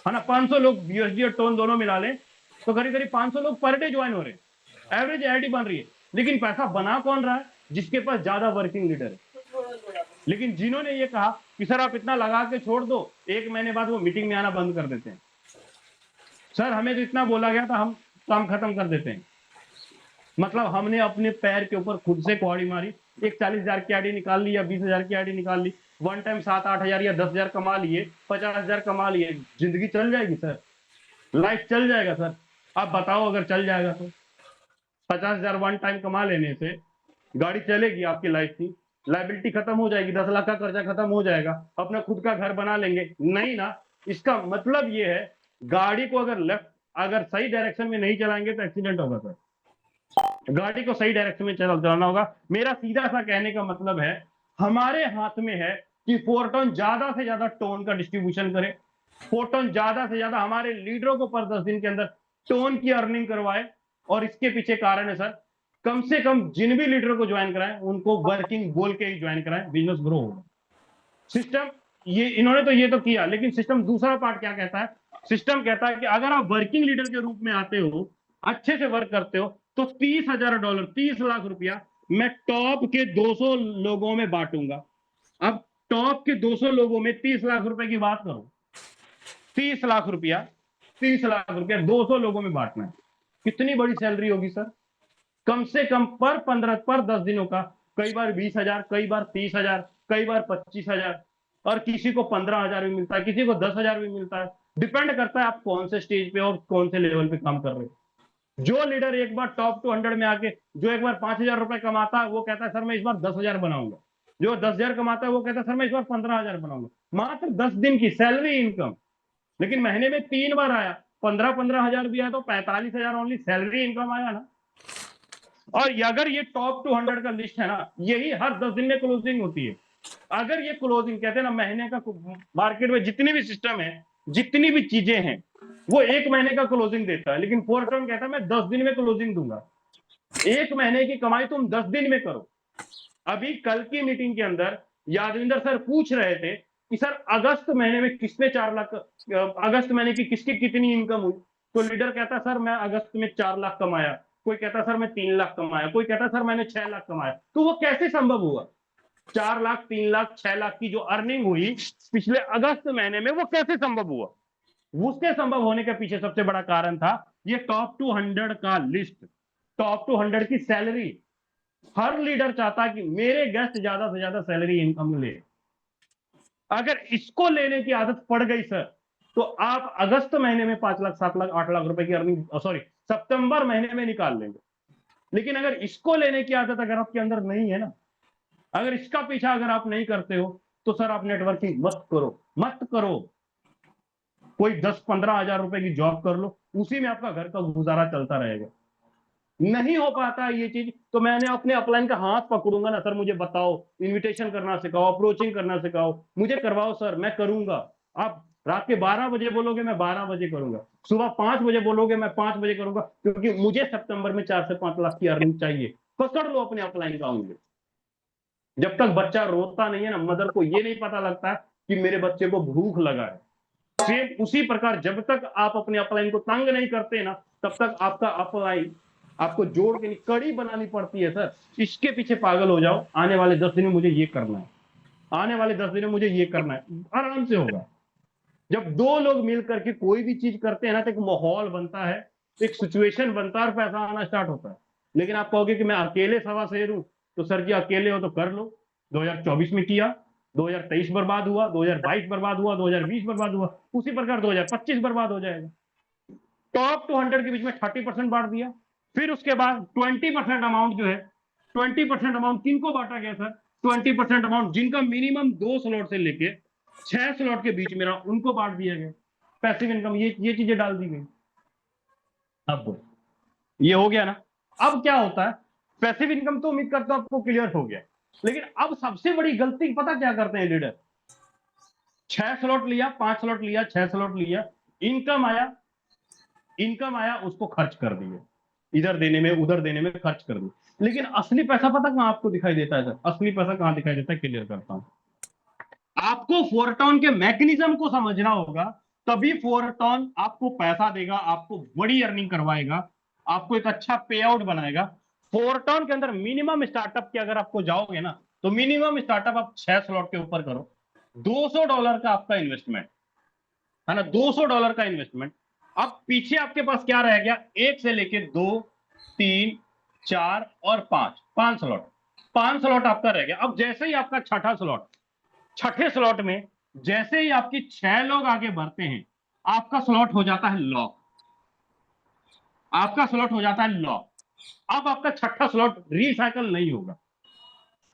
है ना। 500 लोग यूएसडी और टोन दोनों मिला लें तो करीब करीब 500 लोग पर डे ज्वाइन हो रहे हैं, एवरेज आईडी बन रही है। लेकिन पैसा बना कौन रहा है? जिसके पास ज्यादा वर्किंग लीडर है। लेकिन जिन्होंने ये कहा कि सर आप इतना लगा के छोड़ दो, 1 महीने बाद वो मीटिंग में आना बंद कर देते हैं। सर हमें तो इतना बोला गया था, हम काम खत्म कर देते हैं। मतलब हमने अपने पैर के ऊपर खुद से कुहाड़ी मारी, एक 40,000 की आईडी निकाल ली या 20,000 की आईडी निकाल ली, वन टाइम 7-8 हजार या 10,000 कमा लिए, 50,000 कमा लिए, जिंदगी चल जाएगी सर, लाइफ चल जाएगा सर। आप बताओ अगर चल जाएगा तो 50,000 वन टाइम कमा लेने से गाड़ी चलेगी आपकी लाइफ की, लाइबिलिटी खत्म हो जाएगी, 10 लाख का कर्जा खत्म हो जाएगा, अपना खुद का घर बना लेंगे? नहीं ना। इसका मतलब ये है, गाड़ी को अगर सही डायरेक्शन में नहीं चलाएंगे तो एक्सीडेंट होगा सर। गाड़ी को सही डायरेक्शन में चलाना होगा। मेरा सीधा सा कहने का मतलब है, हमारे हाथ में है कि फोरटोन ज्यादा से ज्यादा टोन का डिस्ट्रीब्यूशन करे, फोरटोन ज्यादा से ज्यादा हमारे लीडरों को पर 10 दिन के अंदर टोन की अर्निंग करवाए। और इसके पीछे कारण है सर, कम से कम जिन भी लीडर को ज्वाइन कराएं उनको वर्किंग बोल के ही ज्वाइन कराएं, बिजनेस ग्रो होगा। सिस्टम ये इन्होंने तो ये तो किया, लेकिन सिस्टम दूसरा पार्ट क्या कहता है? सिस्टम कहता है कि अगर आप वर्किंग लीडर के रूप में आते हो, अच्छे से वर्क करते हो, तो $30,000, 30 लाख रुपया मैं टॉप के 200 लोगों में बांटूंगा। अब टॉप के 200 लोगों में 30 लाख रुपए की बात करो, 30 लाख रुपया, 30 लाख रुपया 200 लोगों में बांटना है, कितनी बड़ी सैलरी होगी सर? कम से कम पर 10 दिनों का, कई बार 20,000, कई बार 30,000, कई बार 25,000, और किसी को 15,000 भी मिलता है, किसी को 10,000 भी मिलता है। डिपेंड करता है आप कौन से स्टेज पे और कौन से लेवल पे काम कर रहे हो। जो लीडर एक बार टॉप 200 में आके, जो एक बार 5,000 रुपए कमाता है, वो कहता है सर मैं इस बार 10,000 बनाऊंगा। जो 10,000 कमाता है वो कहता है सर मैं इस बार 15,000 बनाऊंगा। मात्र 10 दिन की सैलरी इनकम, लेकिन महीने में 3 बार आया, 15,000 भी आया तो 45,000 ओनली सैलरी इनकम आया ना। और अगर ये टॉप 200 का लिस्ट है ना, यही हर 10 दिन में क्लोजिंग होती है। अगर ये क्लोजिंग कहते हैं ना, महीने का मार्केट में जितनी भी सिस्टम है, जितनी भी चीजें हैं, वो 1 महीने का क्लोजिंग देता है, लेकिन फोरटोन कहता है मैं 10 दिन में क्लोजिंग दूंगा। 1 महीने की कमाई तुम 10 दिन में करो। अभी कल की मीटिंग के अंदर यादविंदर सर पूछ रहे थे कि सर अगस्त महीने में किसने 4 लाख, अगस्त महीने की किसकी कितनी इनकम हुई? तो लीडर कहता सर मैं अगस्त में 4 लाख कमाया, कोई कहता सर मैं 3 लाख कमाया, कोई कहता सर मैंने 6 लाख कमाया। तो वो कैसे संभव हुआ? 4 लाख, 3 लाख, 6 लाख की जो अर्निंग हुई पिछले अगस्त महीने में, वो कैसे संभव हुआ? उसके संभव होने के पीछे सबसे बड़ा कारण था ये टॉप 200 का लिस्ट, टॉप 200 की सैलरी। हर लीडर चाहता है कि मेरे गेस्ट ज्यादा से ज्यादा सैलरी इनकम ले। अगर इसको लेने की आदत पड़ गई सर, तो आप अगस्त महीने में 5 लाख, 7 लाख, 8 लाख रुपए की अर्निंग, सॉरी, सितंबर महीने में निकाल लेंगे। लेकिन अगर इसको लेने की आदत अगर आपके अंदर नहीं है ना, अगर इसका पीछा अगर आप नहीं करते हो, तो सर आप नेटवर्किंग मत करो, मत करो। कोई 10-15 हजार रुपए की जॉब कर लो, उसी में आपका घर का गुजारा चलता रहेगा। नहीं हो पाता ये चीज, तो मैंने अपने अपलाइन का हाथ पकड़ूंगा ना, सर मुझे बताओ, इनविटेशन करना सिखाओ, अप्रोचिंग करना सिखाओ, मुझे करवाओ सर, मैं करूंगा। आप रात के 12 बजे बोलोगे मैं 12 बजे करूंगा, सुबह 5 बजे बोलोगे मैं 5 बजे करूंगा, क्योंकि मुझे सितंबर में 4 से 5 लाख की अर्निंग चाहिए। पकड़ लो अपने अपलाइन का उंगली। जब तक बच्चा रोता नहीं है ना, मदर को ये नहीं पता लगता कि मेरे बच्चे को भूख लगा है। सेम उसी प्रकार जब तक आप अपने अपलाइन को तंग नहीं करते ना, तब तक आपका अपलाइन आपको जोड़ के कड़ी बनानी पड़ती है सर। इसके पीछे पागल हो जाओ, आने वाले 10 दिन में मुझे ये करना है, आने वाले 10 दिन में मुझे ये करना है, आराम से होगा। जब दो लोग मिल करके कोई भी चीज करते हैं ना, तो एक माहौल बनता है, एक सिचुएशन बनता है और पैसा आना स्टार्ट होता है। लेकिन आप कहोगे कि मैं अकेले सवा शेर हूं, तो सर जी अकेले हो तो कर लो। 2024 में किया, 2023 बर्बाद हुआ, 2022 बर्बाद हुआ, 2020 बर्बाद हुआ, उसी प्रकार 2025 बर्बाद हो जाएगा। टॉप 200 के बीच में 30% बांट दिया, फिर उसके बाद 20% अमाउंट जो है, 20% अमाउंट किनको बांटा गया सर? 20% अमाउंट जिनका मिनिमम 2 स्लॉट से लेके 6 स्लॉट के बीच में रहा, उनको बांट दिया गया। पैसिव इनकम, ये चीजें डाल दी गई। अब ये हो गया ना। अब क्या होता है, पैसिव इनकम तो उम्मीद करता हूं आपको क्लियर हो गया। लेकिन अब सबसे बड़ी गलती पता क्या करते हैं लीडर? 6 स्लॉट लिया, 5 स्लॉट लिया, 6 स्लॉट लिया, इनकम आया, इनकम आया, उसको खर्च कर दिए, इधर देने में उधर देने में खर्च कर दिए। लेकिन असली पैसा पता कहां आपको दिखाई देता है सर? असली पैसा कहां दिखाई देता है, क्लियर करता हूं। आपको फोरटॉन के मैकेनिज्म को समझना होगा, तभी फोरटॉन आपको पैसा देगा, आपको बड़ी अर्निंग करवाएगा, आपको एक अच्छा पे आउट बनाएगा। फोरटॉन के अंदर मिनिमम स्टार्टअप के अगर आपको जाओगे ना, तो मिनिमम स्टार्टअप आप 6 स्लॉट के ऊपर करो, $200 का आपका इन्वेस्टमेंट है ना, $200 का इन्वेस्टमेंट। अब पीछे आपके पास क्या रह गया? 1 से लेके 2, 3, 4 और 5, 5 स्लॉट, 5 स्लॉट आपका रह गया। अब जैसे ही आपका छठा स्लॉट, छठे स्लॉट में जैसे ही आपकी 6 लोग आगे बढ़ते हैं, आपका स्लॉट हो जाता है लॉक, आपका स्लॉट हो जाता है लॉक। अब आपका छठा स्लॉट रिसाइकल नहीं होगा,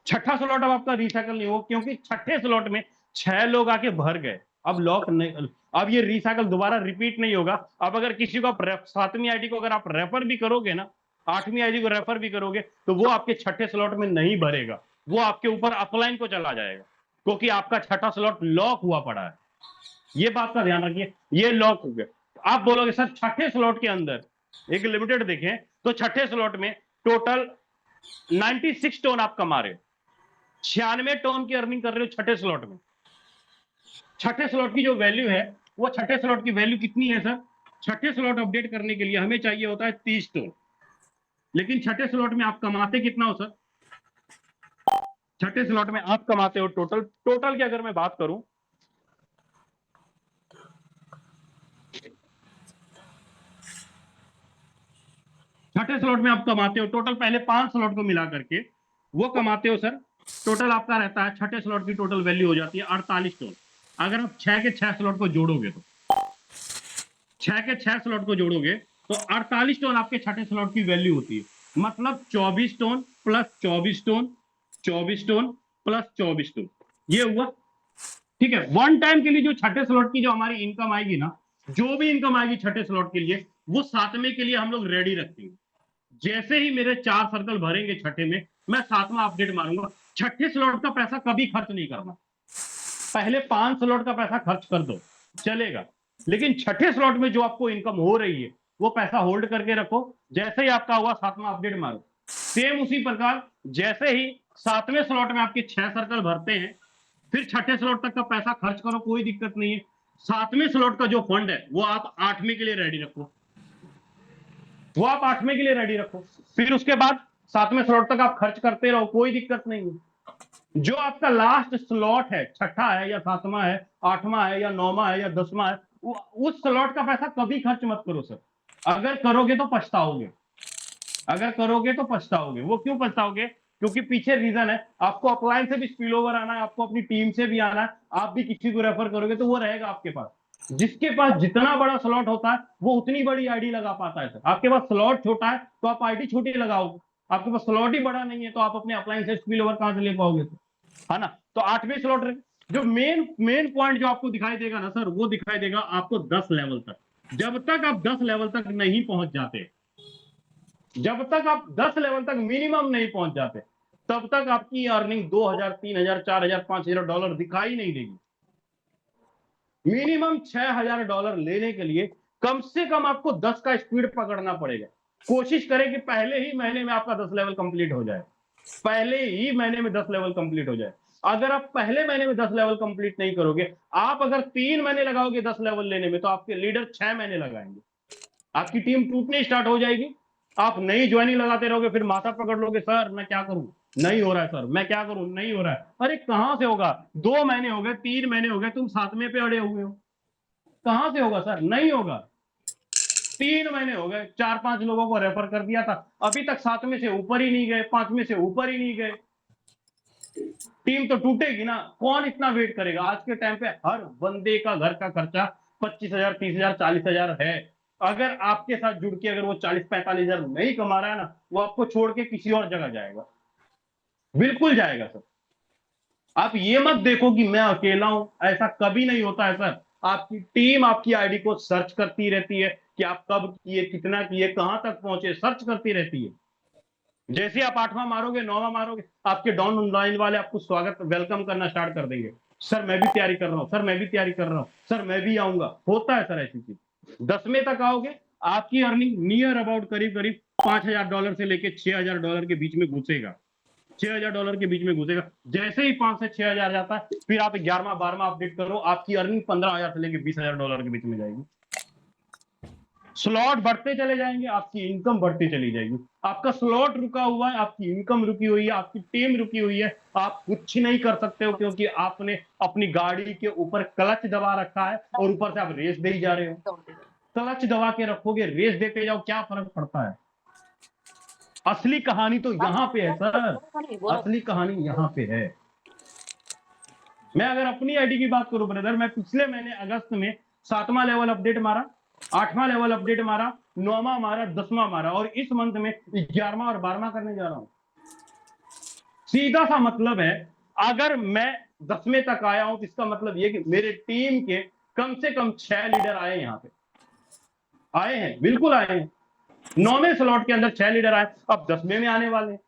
छठा स्लॉट अब आपका रिसाइकल नहीं होगा, क्योंकि छठे स्लॉट में 6 लोग आके भर गए, अब लॉक नहीं, अब ये रिसाइकल दोबारा रिपीट नहीं होगा। अब अगर किसी को आप 7वीं आईडी को अगर आप रेफर भी करोगे ना, 8वीं आईडी को रेफर भी करोगे, तो वो आपके छठे स्लॉट में नहीं भरेगा, वो आपके ऊपर अपलाइन को चला जाएगा, क्योंकि आपका छठा स्लॉट लॉक हुआ पड़ा है। ये बात का ध्यान रखिए, ये लॉक हो गया। आप बोलोगे सर छठे स्लॉट के अंदर एक लिमिटेड देखें, तो छठे स्लॉट में टोटल 96 टोन आप कमा रहे हो, 96 टोन की अर्निंग कर रहे हो छठे स्लॉट में। छठे स्लॉट की जो वैल्यू है, वो छठे स्लॉट की वैल्यू कितनी है सर? छठे स्लॉट अपडेट करने के लिए हमें चाहिए होता है 30 टोन, लेकिन छठे स्लॉट में आप कमाते कितना हो सर? छठे स्लॉट में आप कमाते हो टोटल, टोटल की अगर मैं बात करूं, छठे स्लॉट में आप कमाते हो टोटल, पहले 5 स्लॉट को मिला करके वो कमाते हो सर, टोटल आपका रहता है, छठे स्लॉट की टोटल वैल्यू हो जाती है 48 टोन। अगर आप 6 के 6 स्लॉट को जोड़ोगे, तो 6 के 6 स्लॉट को जोड़ोगे तो 48 टोन आपके छठे स्लॉट की वैल्यू होती है। मतलब 24 tone plus 24 tone, 24 tone plus 24 tone, ये हुआ। ठीक है, वन टाइम के लिए जो छठे स्लॉट की जो हमारी इनकम आएगी ना, जो भी इनकम आएगी छठे स्लॉट के लिए, वो सातवें के लिए हम लोग रेडी रखेंगे। जैसे ही मेरे 4 सर्कल भरेंगे छठे में, मैं 7वां अपडेट मारूंगा। छठे स्लॉट का पैसा कभी खर्च नहीं करना, पहले 5 स्लॉट का पैसा खर्च कर दो चलेगा, लेकिन छठे स्लॉट में जो आपको इनकम हो रही है, वो पैसा होल्ड करके रखो। जैसे ही आपका हुआ 7वां अपडेट मारो। सेम उसी प्रकार, जैसे ही 7वें स्लॉट में आपके 6 सर्कल भरते हैं, फिर छठे स्लॉट तक का पैसा खर्च करो, कोई दिक्कत नहीं है। 7वें स्लॉट का जो फंड है, वो आप 8वें के लिए रेडी रखो, वो आप 8वें के लिए रेडी रखो। फिर उसके बाद 7वें स्लॉट तक आप खर्च करते रहो, कोई दिक्कत नहीं है। जो आपका लास्ट स्लॉट है, छठा है या 7वां है, 8वां है या 9वां है या 10वां है, उस स्लॉट का पैसा कभी खर्च मत करो सर। अगर करोगे तो पछताओगे, अगर करोगे तो पछताओगे। वो क्यों पछताओगे? क्योंकि पीछे रीजन है, आपको अपलाइन से भी स्पिल ओवर आना है, आपको अपनी टीम से भी आना है, आप भी किसी को रेफर करोगे तो वो रहेगा आपके पास। जिसके पास जितना बड़ा स्लॉट होता है, वो उतनी बड़ी आईडी लगा पाता है सर। आपके पास स्लॉट छोटा है तो आप आईडी छोटी लगाओगे, आपके पास स्लॉट ही बड़ा नहीं है तो आप अपने अपलाइन से स्पिल ओवर कहां से ले पाओगे सर, है ना? तो 8वें स्लॉट रहे। जो मेन मेन पॉइंट जो आपको दिखाई देगा ना सर, वो दिखाई देगा आपको 10 लेवल तक। जब तक आप 10 लेवल तक नहीं पहुंच जाते, जब तक आप 10 लेवल तक मिनिमम नहीं पहुंच जाते, तब तक आपकी अर्निंग 2000, 3000, 4000, $5000 दिखाई नहीं देगी। मिनिमम $6000 लेने के लिए कम से कम आपको 10 का स्पीड पकड़ना पड़ेगा। कोशिश करें कि पहले ही महीने में आपका 10 लेवल कंप्लीट हो जाए, पहले ही महीने में 10 लेवल कंप्लीट हो जाए। अगर आप पहले महीने में 10 लेवल कंप्लीट नहीं करोगे, आप अगर 3 महीने लगाओगे 10 लेवल लेने में, तो आपके लीडर 6 महीने लगाएंगे, आपकी टीम टूटनी स्टार्ट हो जाएगी। आप नई ज्वाइनिंग लगाते रहोगे, फिर माथा पकड़ लोगे, सर मैं क्या करूं, नहीं हो रहा है सर, मैं क्या करूं, नहीं हो रहा है। अरे कहां से होगा? 2 महीने हो गए, 3 महीने हो गए, तुम 7वें पे अड़े हुए हो, कहां से होगा सर? नहीं होगा। 3 महीने हो गए, 4-5 लोगों को रेफर कर दिया था, अभी तक 7वें से ऊपर ही नहीं गए, 5वें से ऊपर ही नहीं गए। टीम तो टूटेगी ना, कौन इतना वेट करेगा? आज के टाइम पे हर बंदे का घर का खर्चा 25,000, 30,000, 40,000 है। अगर आपके साथ जुड़ के अगर वो 40-45 हजार नहीं कमा रहा है ना, वो आपको छोड़ के किसी और जगह जाएगा, बिल्कुल जाएगा सर। आप ये मत देखो कि मैं अकेला हूं, ऐसा कभी नहीं होता है सर। आपकी टीम आपकी आईडी को सर्च करती रहती है कि आप कब किए, कितना किए, कहां तक पहुंचे, सर्च करती रहती है। जैसे आप 8वां मारोगे, 9वां मारोगे, आपके डाउन लाइन वाले आपको स्वागत वेलकम करना स्टार्ट कर देंगे। सर मैं भी तैयारी कर रहा हूँ, सर मैं भी तैयारी कर रहा हूँ, सर मैं भी आऊंगा। होता है सर ऐसी चीज। 10वें तक आओगे, आपकी अर्निंग नियर अबाउट करीब करीब $5,000 से लेके $6,000 के बीच में घुसेगा। $6,000 के बीच में घुसेगा। जैसे ही 5 से 6,000 जाता है, फिर आप 11वां 12वां अपडेट करो, आपकी अर्निंग $15,000 से लेके $20,000 के बीच में जाएगी। स्लॉट बढ़ते चले जाएंगे, आपकी इनकम बढ़ती चली जाएगी। आपका स्लॉट रुका हुआ है, आपकी इनकम रुकी हुई है, आपकी टीम रुकी हुई है। आप कुछ नहीं कर सकते हो क्योंकि आपने अपनी गाड़ी के ऊपर क्लच दबा रखा है और ऊपर से आप रेस दे ही जा रहे हो। क्लच दबा के रखोगे, रेस देते जाओ, क्या फर्क पड़ता है? असली कहानी तो यहां पे है सर, असली कहानी यहां पे है। मैं अगर अपनी आईडी की बात करूं ब्रदर, मैं पिछले महीने अगस्त में 7वां लेवल अपडेट मारा, 8वां लेवल अपडेट मारा, 9वां मारा, 10वां मारा, और इस मंथ में 11वां और 12वां करने जा रहा हूं। सीधा सा मतलब है, अगर मैं 10वें तक आया हूं तो इसका मतलब यह कि मेरे टीम के कम से कम 6 लीडर आए, यहां पे आए हैं, बिल्कुल आए हैं। 9वें स्लॉट के अंदर 6 लीडर आए, अब 10वें में आने वाले हैं।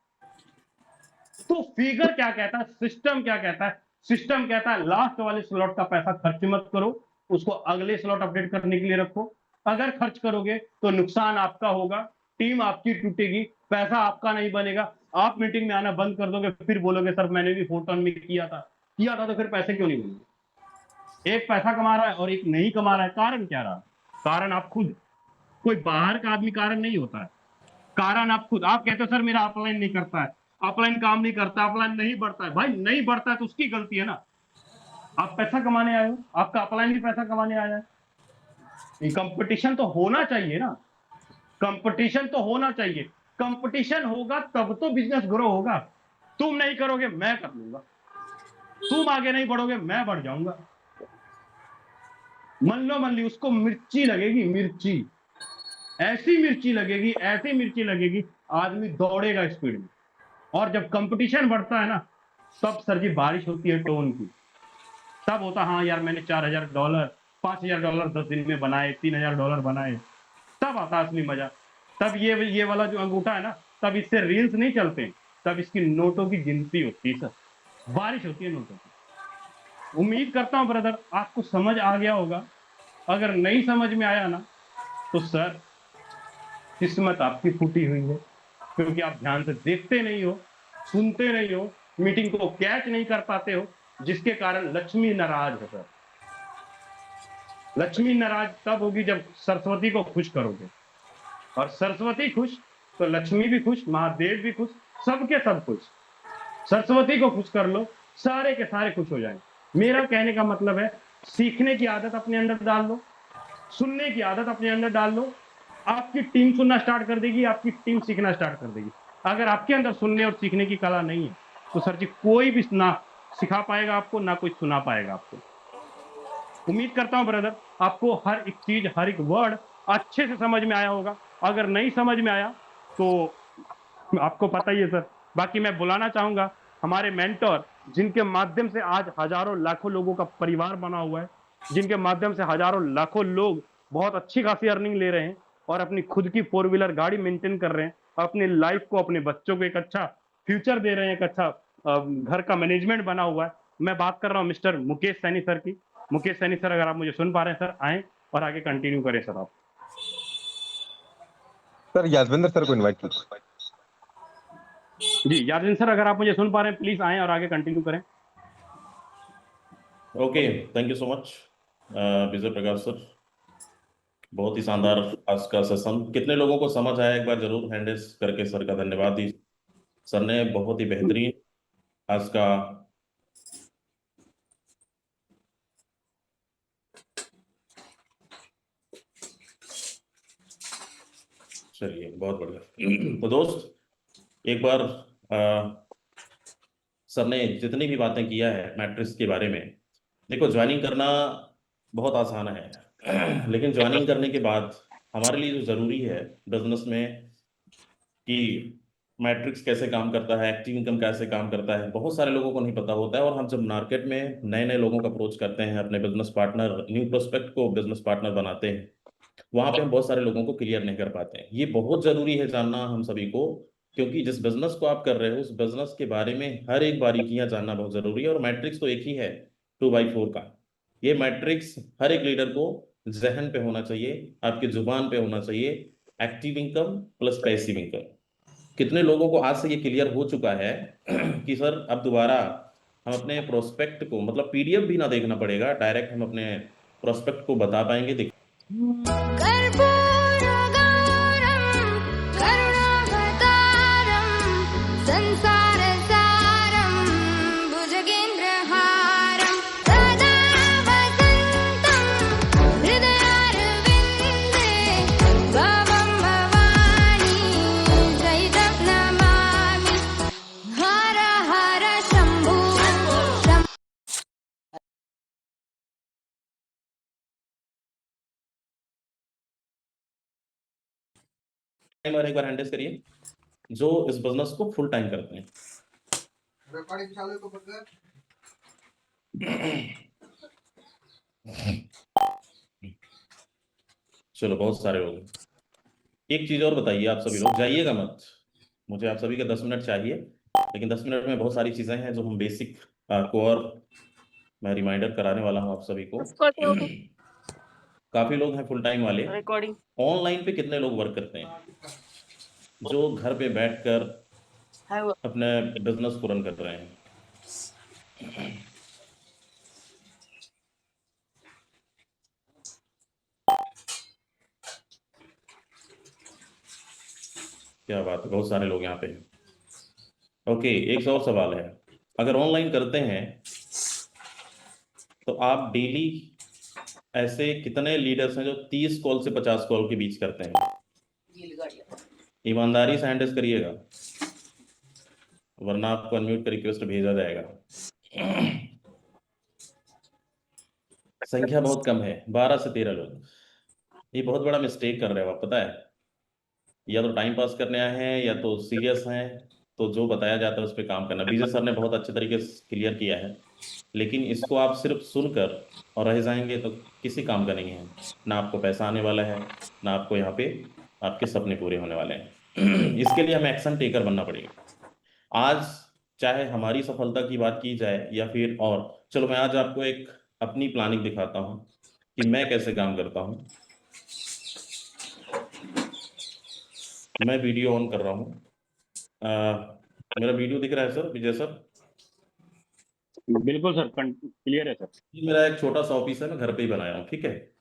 तो फिगर क्या कहता है, सिस्टम क्या कहता है? सिस्टम कहता है लास्ट वाले स्लॉट का पैसा खर्च मत करो, उसको अगले स्लॉट अपडेट करने के लिए रखो। अगर खर्च करोगे तो नुकसान आपका होगा, टीम आपकी टूटेगी, पैसा आपका नहीं बनेगा। आप मीटिंग में आना बंद कर दोगे, फिर बोलोगे सर मैंने भी फोटोन में किया था तो फिर पैसे क्यों नहीं बने? एक पैसा कमा रहा है और एक नहीं कमा रहा है, कारण क्या रहा? कारण आप खुद, कोई बाहर का आदमी कारण नहीं होता है। कारण आप खुद। आप कहते हो सर मेरा अपलाइन नहीं करता है, अपलाइन काम नहीं करता, अपलाइन नहीं बढ़ता है। भाई नहीं बढ़ता है तो उसकी गलती है ना। आप पैसा कमाने आए हो, आपका अपलाइन भी पैसा कमाने आया है। कंपटीशन तो होना चाहिए ना, कंपटीशन तो होना चाहिए। कंपटीशन होगा तब तो बिजनेस ग्रो होगा। तुम नहीं करोगे मैं कर लूंगा, तुम आगे नहीं बढ़ोगे मैं बढ़ जाऊंगा। मन ली उसको मिर्ची लगेगी, मिर्ची, ऐसी मिर्ची लगेगी, ऐसी मिर्ची लगेगी, आदमी दौड़ेगा स्पीड में। और जब कंपटीशन बढ़ता है ना, तब सर जी बारिश होती है टोन की। तब होता हाँ यार मैंने $4,000 $5,000 10 दिन में बनाए, $3,000 बनाए, तब आता असली मजा। तब ये वाला जो अंगूठा है ना, तब इससे रील्स नहीं चलते, तब इसकी नोटों की गिनती होती है सर, बारिश होती है नोटों की। उम्मीद करता हूं ब्रदर आपको समझ आ गया होगा। अगर नहीं समझ में आया ना, तो सर किस्मत आपकी फूटी हुई है, क्योंकि आप ध्यान से देखते नहीं हो, सुनते नहीं हो, मीटिंग को कैच नहीं कर पाते हो, जिसके कारण लक्ष्मी नाराज है सर। लक्ष्मी नाराज तब होगी जब सरस्वती को खुश करोगे, और सरस्वती खुश तो लक्ष्मी भी खुश, महादेव भी खुश, सबके सब खुश। सरस्वती को खुश कर लो, सारे के सारे खुश हो जाएंगे। मेरा कहने का मतलब है, सीखने की आदत अपने अंदर डाल लो, सुनने की आदत अपने अंदर डाल लो, आपकी टीम सुनना स्टार्ट कर देगी, आपकी टीम सीखना स्टार्ट कर देगी। अगर आपके अंदर सुनने और सीखने की कला नहीं है, तो सर जी कोई भी ना सिखा पाएगा आपको, ना कोई सुना पाएगा आपको। उम्मीद करता हूं ब्रदर आपको हर एक चीज, हर एक वर्ड अच्छे से समझ में आया होगा। अगर नहीं समझ में आया तो आपको पता ही है सर। बाकी मैं बुलाना चाहूंगा हमारे मेंटोर, जिनके माध्यम से आज हजारों लाखों लोगों का परिवार बना हुआ है, जिनके माध्यम से हजारों लाखों लोग बहुत अच्छी खासी अर्निंग ले रहे हैं और अपनी खुद की 4 व्हीलर गाड़ी मेंटेन कर रहे हैं, अपनी लाइफ को, अपने बच्चों को एक अच्छा फ्यूचर दे रहे हैं, एक अच्छा घर का मैनेजमेंट बना हुआ है। मैं बात कर रहा हूँ मिस्टर मुकेश सैनी सर की। मुकेश सैनी सर, अगर आप मुझे सुन पा रहे हैं सर, आए और आगे कंटिन्यू करें सर आप। सर यादविंदर सर को इनवाइट कीजिए। जी यादविंदर सर, अगर आप मुझे सुन पा रहे हैं प्लीज आए और आगे कंटिन्यू करें। Okay, thank you so much Vijay Prakash sir. बहुत ही शानदार आज का सेशन। कितने लोगों को समझ आया एक बार जरूर हैंड रेस करके सर का धन्यवाद दी। सर ने बहुत ही बेहतरीन आज का चलिए बहुत बढ़िया। तो दोस्त एक बार सर ने जितनी भी बातें किया है मैट्रिक्स के बारे में, देखो ज्वाइनिंग करना बहुत आसान है लेकिन ज्वाइनिंग करने के बाद हमारे लिए जो जरूरी है बिजनेस में कि मैट्रिक्स कैसे काम करता है, एक्टिव इनकम कैसे काम करता है, बहुत सारे लोगों को नहीं पता होता है। और हम जब मार्केट में नए नए लोगों को अप्रोच करते हैं, अपने बिजनेस पार्टनर, न्यू प्रोस्पेक्ट को बिजनेस पार्टनर बनाते हैं, वहां पे हम बहुत सारे लोगों को क्लियर नहीं कर पाते हैं। ये बहुत जरूरी है जानना हम सभी को, क्योंकि जिस बिजनेस को आप कर रहे हो उस बिजनेस के बारे में हर एक बारीकियां जानना बहुत जरूरी है। और मैट्रिक्स तो एक ही है, 2/4 का। ये मैट्रिक्स हर एक लीडर को जहन पे होना चाहिए, आपकी जुबान पे होना चाहिए। Active income plus passive income. कितने लोगों को आज से ये क्लियर हो चुका है कि सर अब दोबारा हम अपने प्रोस्पेक्ट को, मतलब पीडीएफ भी ना देखना पड़ेगा, डायरेक्ट हम अपने प्रोस्पेक्ट को बता पाएंगे। कर्पूरगौरं करुणावतारं संसारसारं भुजगेन्द्रहारं सदा वसन्तं हृदयारविन्दे भवं भवानी सहितं नमामि। हर हर शम्भो टाइमर एक बार हैंडल करिए, जो इस बिजनेस को फुल टाइम करते हैं। रिकॉर्डिंग चालू है तो बंद चलो, बहुत सारे लोग हैं। एक चीज और बताइए, आप सभी लोग जाइएगा मत, मुझे आप सभी के 10 मिनट चाहिए, लेकिन 10 मिनट में बहुत सारी चीजें हैं जो हम बेसिक को, और मैं रिमाइंडर कराने वाला हूँ आप सभी को। काफी लोग हैं फुल टाइम वाले। रिकॉर्डिंग ऑनलाइन पे कितने लोग वर्क करते हैं, जो घर पे बैठकर है वो। अपने बिजनेस को रन कर रहे हैं? क्या बात है, बहुत सारे लोग यहाँ पे हैं। ओके, एक और सवाल है। अगर ऑनलाइन करते हैं तो आप डेली ऐसे कितने लीडर्स हैं जो 30 कॉल से 50 कॉल के बीच करते हैं? ईमानदारी से हैंडल करिएगा, वरना आपको अनम्यूट का रिक्वेस्ट भेजा जाएगा। संख्या बहुत कम है, 12 से 13 लोग। ये बहुत बड़ा मिस्टेक कर रहे हो आप, पता है। या तो टाइम पास करने आए हैं या तो सीरियस हैं। तो जो बताया जाता है उस पर काम करना। विजय सर ने बहुत अच्छे तरीके से क्लियर किया है, लेकिन इसको आप सिर्फ सुनकर और रह जाएंगे तो किसी काम का नहीं है। ना आपको पैसा आने वाला है, ना आपको यहाँ पे आपके सपने पूरे होने वाले हैं। इसके लिए हमें एक्शन टेकर बनना पड़ेगा। आज चाहे हमारी सफलता की बात की जाए या फिर और, चलो मैं आज आपको एक अपनी प्लानिंग दिखाता हूँ कि मैं कैसे काम करता हूँ। मैं वीडियो ऑन कर रहा हूँ। मेरा वीडियो दिख रहा है सर, विजय सर? बिल्कुल सर, क्लियर है सर। ये मेरा एक छोटा सा ऑफिस है, मैं घर पे ही बनाया हूँ, ठीक है।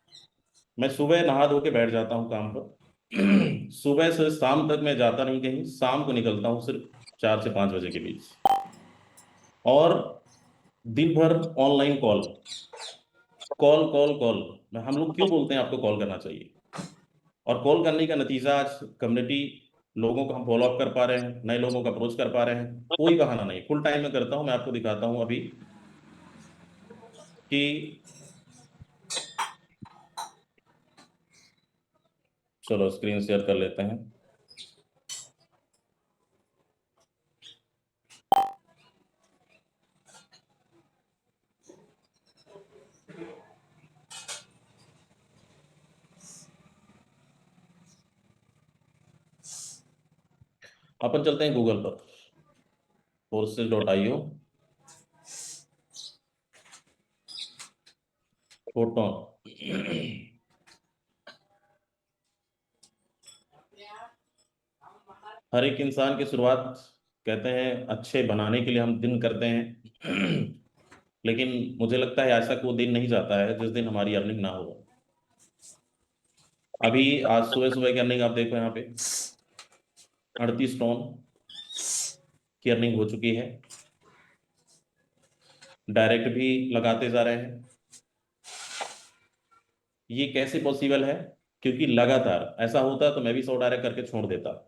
मैं सुबह नहा धो के बैठ जाता हूँ काम पर। सुबह से शाम तक मैं जाता नहीं कहीं, शाम को निकलता हूँ सिर्फ 4 से 5 बजे के बीच। और दिन भर online call call call call. हम लोग क्यों बोलते हैं आपको कॉल करना चाहिए? और कॉल करने का नतीजा आज कम्युनिटी लोगों को हम फॉलो अप कर पा रहे हैं, नए लोगों को अप्रोच कर पा रहे हैं। कोई बहाना नहीं, फुल टाइम में करता हूँ। मैं आपको दिखाता हूँ अभी कि, चलो स्क्रीन शेयर कर लेते हैं। अपन चलते हैं गूगल पर, forces.io, फोटोन। हर एक इंसान की शुरुआत, कहते हैं, अच्छे बनाने के लिए हम दिन करते हैं। लेकिन मुझे लगता है ऐसा कोई दिन नहीं जाता है जिस दिन हमारी अर्निंग ना हो। अभी आज सुबह सुबह की अर्निंग आप देखो, यहाँ पे 38 टन की अर्निंग हो चुकी है। डायरेक्ट भी लगाते जा रहे हैं। ये कैसे पॉसिबल है? क्योंकि लगातार ऐसा होता तो मैं भी 100 डायरेक्ट करके छोड़ देता,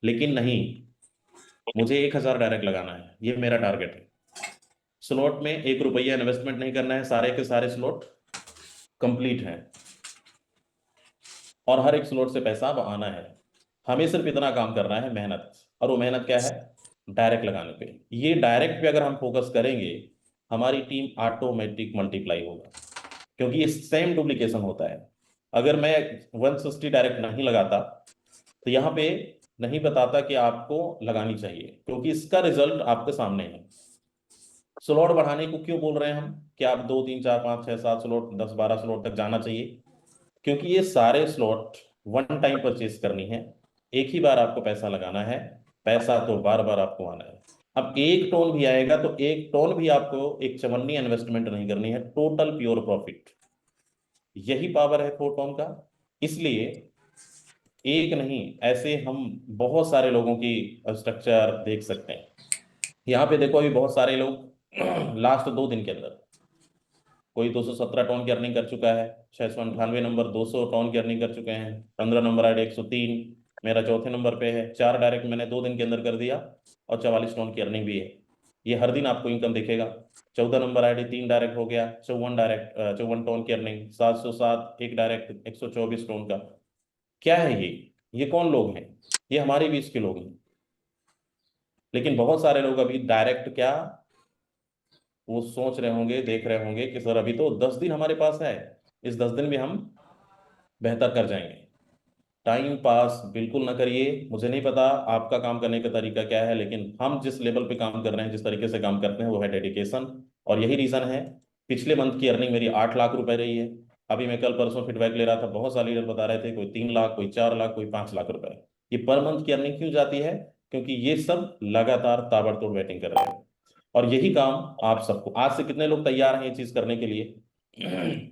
लेकिन नहीं, मुझे 1000 डायरेक्ट लगाना है, ये मेरा टारगेट है। स्लॉट में 1 रुपया इन्वेस्टमेंट नहीं करना है, सारे के सारे स्लॉट कंप्लीट हैं। और हर एक स्लॉट से पैसा अब आना है। हमें सिर्फ इतना काम करना है, मेहनत। और वो मेहनत क्या है? डायरेक्ट लगाने पे। ये डायरेक्ट पे अगर हम फोकस करेंगे, हमारी टीम ऑटोमेटिक मल्टीप्लाई होगा, क्योंकि ये सेम डुप्लीकेशन होता है। अगर मैं 160 डायरेक्ट नहीं लगाता तो यहाँ पे नहीं बताता कि आपको लगानी चाहिए, क्योंकि इसका रिजल्ट आपके सामने है। स्लॉट बढ़ाने को क्यों बोल रहे हैं हम कि आप 2 3 4 5 6 7 स्लॉट 10 12 स्लॉट तक जाना चाहिए? क्योंकि ये सारे स्लॉट वन टाइम परचेज करनी है, एक ही बार आपको पैसा लगाना है। पैसा तो बार बार आपको आना है। अब एक टोन भी आएगा तो एक टोन भी आपको एक चवन्नी इन्वेस्टमेंट नहीं करनी है, टोटल प्योर प्रॉफिट। यही पावर है फोटोन का। इसलिए एक नहीं, ऐसे हम बहुत सारे लोगों की स्ट्रक्चर देख सकते हैं। यहाँ पे देखो, अभी बहुत सारे लोग लास्ट 2 दिन के अंदर कोई 217 टन की अर्निंग कर चुका है, 698 नंबर 200 टन की अर्निंग कर चुके हैं, 15 नंबर आईडी 103, मेरा चौथे नंबर पे है। 4 डायरेक्ट मैंने 2 दिन के अंदर कर दिया और 44 टन की अर्निंग भी है। ये हर दिन आपको इनकम दिखेगा। 14 नंबर आईडी 3 डायरेक्ट हो गया, 54 टन की अर्निंग, 707 एक डायरेक्ट 124 टन का। क्या है ये कौन लोग हैं? ये हमारे बीच के लोग हैं। लेकिन बहुत सारे लोग अभी डायरेक्ट क्या, वो सोच रहे होंगे, देख रहे होंगे कि सर अभी तो 10 दिन हमारे पास है, इस 10 दिन में हम बेहतर कर जाएंगे। टाइम पास बिल्कुल ना करिए। मुझे नहीं पता आपका काम करने का तरीका क्या है, लेकिन हम जिस लेवल पे काम कर रहे हैं, जिस तरीके से काम करते हैं, वो है डेडिकेशन। और यही रीज़न है, पिछले मंथ की अर्निंग मेरी 8 लाख रुपए रही है। अभी मैं कल परसों फीडबैक ले रहा था, बहुत सारे लीडर बता रहे थे कोई 3 लाख, कोई 4 लाख, कोई 5 लाख रुपए। ये पर मंथ की अर्निंग क्यों जाती है? क्योंकि ये सब लगातार ताबड़तोड़ बैटिंग कर रहे हैं। और यही काम आप सबको, आज से कितने लोग तैयार हैं ये चीज़ करने के लिए?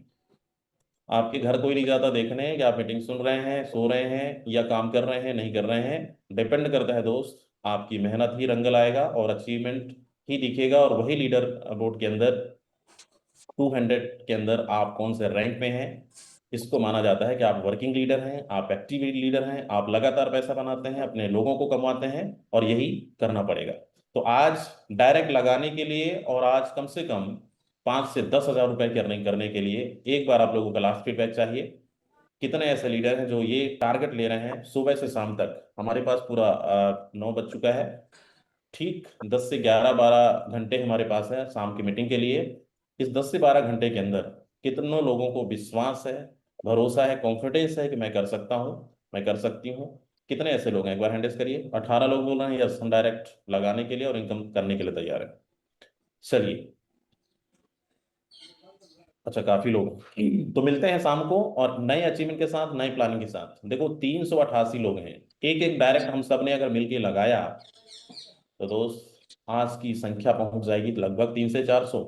आपके घर कोई नहीं जाता देखने कि आप मीटिंग सुन रहे हैं, सो रहे हैं, या काम कर रहे हैं, नहीं कर रहे हैं। डिपेंड करता है दोस्त, आपकी मेहनत ही रंग लाएगा और अचीवमेंट ही दिखेगा। और वही लीडर बोर्ड के अंदर 200 के अंदर आप कौन से रैंक में हैं, इसको माना जाता है कि आप वर्किंग लीडर हैं, आप एक्टिव लीडर हैं, आप लगातार पैसा बनाते हैं, अपने लोगों को कमाते हैं। और यही करना पड़ेगा। तो आज डायरेक्ट लगाने के लिए, और आज कम से कम 5 से 10 हजार रुपए की अर्निंग करने के लिए, एक बार आप लोगों का लास्ट फीडबैक चाहिए। कितने ऐसे लीडर हैं जो ये टारगेट ले रहे हैं? सुबह से शाम तक हमारे पास पूरा 9 बज चुका है, ठीक 10 से 11 12 घंटे हमारे पास है शाम की मीटिंग के लिए। इस 10 से 12 घंटे के अंदर कितनों लोगों को विश्वास है, भरोसा है, कॉन्फिडेंस है कि मैं कर सकता हूँ, मैं कर सकती हूँ? कितने ऐसे लोग हैं? एक बार हैंडल्स करिए। 18 लोग बोल रहे हैं यस, हम डायरेक्ट लगाने के लिए और इनकम करने के लिए तैयार है। चलिए, अच्छा काफी लोग। तो मिलते हैं शाम को और नए अचीवमेंट के साथ, नए प्लानिंग के साथ। देखो 388 लोग हैं, एक एक डायरेक्ट हम सब ने अगर मिलके लगाया तो दोस्त आज की संख्या पहुंच जाएगी लगभग 300 से 400।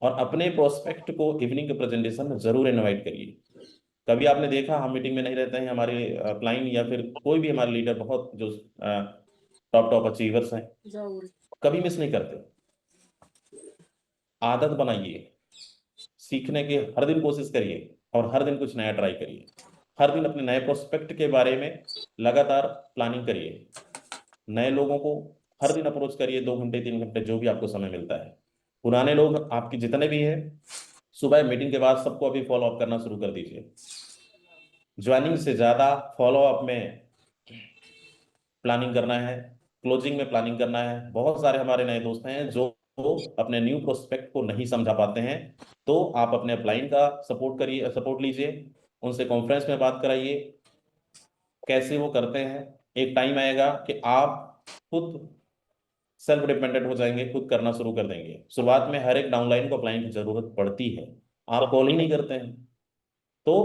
और अपने प्रोस्पेक्ट को इवनिंग के प्रेजेंटेशन में जरूर इनवाइट करिए। कभी आपने देखा हम मीटिंग में नहीं रहते हैं, हमारे क्लाइंट या फिर कोई भी हमारे लीडर, बहुत जो टॉप टॉप अचीवर्स हैं, कभी मिस नहीं करते। आदत बनाइए, सीखने की हर दिन कोशिश करिए और हर दिन कुछ नया ट्राई करिए। हर दिन अपने नए प्रोस्पेक्ट के बारे में लगातार प्लानिंग करिए। नए लोगों को हर दिन अप्रोच करिए, 2 घंटे 3 घंटे जो भी आपको समय मिलता है। पुराने लोग आपके जितने भी हैं, सुबह मीटिंग के बाद सबको अभी फॉलो अप करना शुरू कर दीजिए। ज्वाइनिंग से ज़्यादा फॉलो अप में प्लानिंग करना है, क्लोजिंग में प्लानिंग करना है। बहुत सारे हमारे नए दोस्त हैं जो अपने न्यू प्रोस्पेक्ट को नहीं समझा पाते हैं, तो आप अपने अपलाइन का सपोर्ट करिए, सपोर्ट लीजिए, उनसे कॉन्फ्रेंस में बात कराइए कैसे वो करते हैं। एक टाइम आएगा कि आप खुद सेल्फ डिपेंडेंट हो जाएंगे, खुद करना शुरू कर देंगे। शुरुआत में हर एक डाउनलाइन को अपलाइन की जरूरत पड़ती है, आप कॉल ही नहीं करते हैं। तो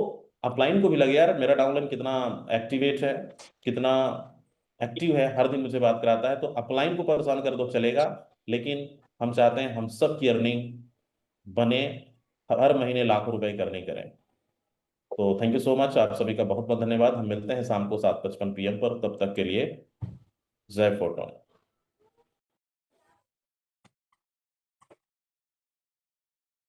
अपलाइन को भी लगे यार मेरा डाउनलाइन कितना एक्टिवेट है, कितना एक्टिव है, हर दिन मुझे बात कराता है। तो अपलाइन को परेशान कर दो चलेगा, लेकिन हम चाहते हैं हम सब की अर्निंग बने, हर महीने लाखों रुपए की अर्निंग करें। तो थैंक यू सो मच, आप सभी का बहुत बहुत धन्यवाद। हम मिलते हैं शाम को 7:55 PM पर। तब तक के लिए जय फोर्टून।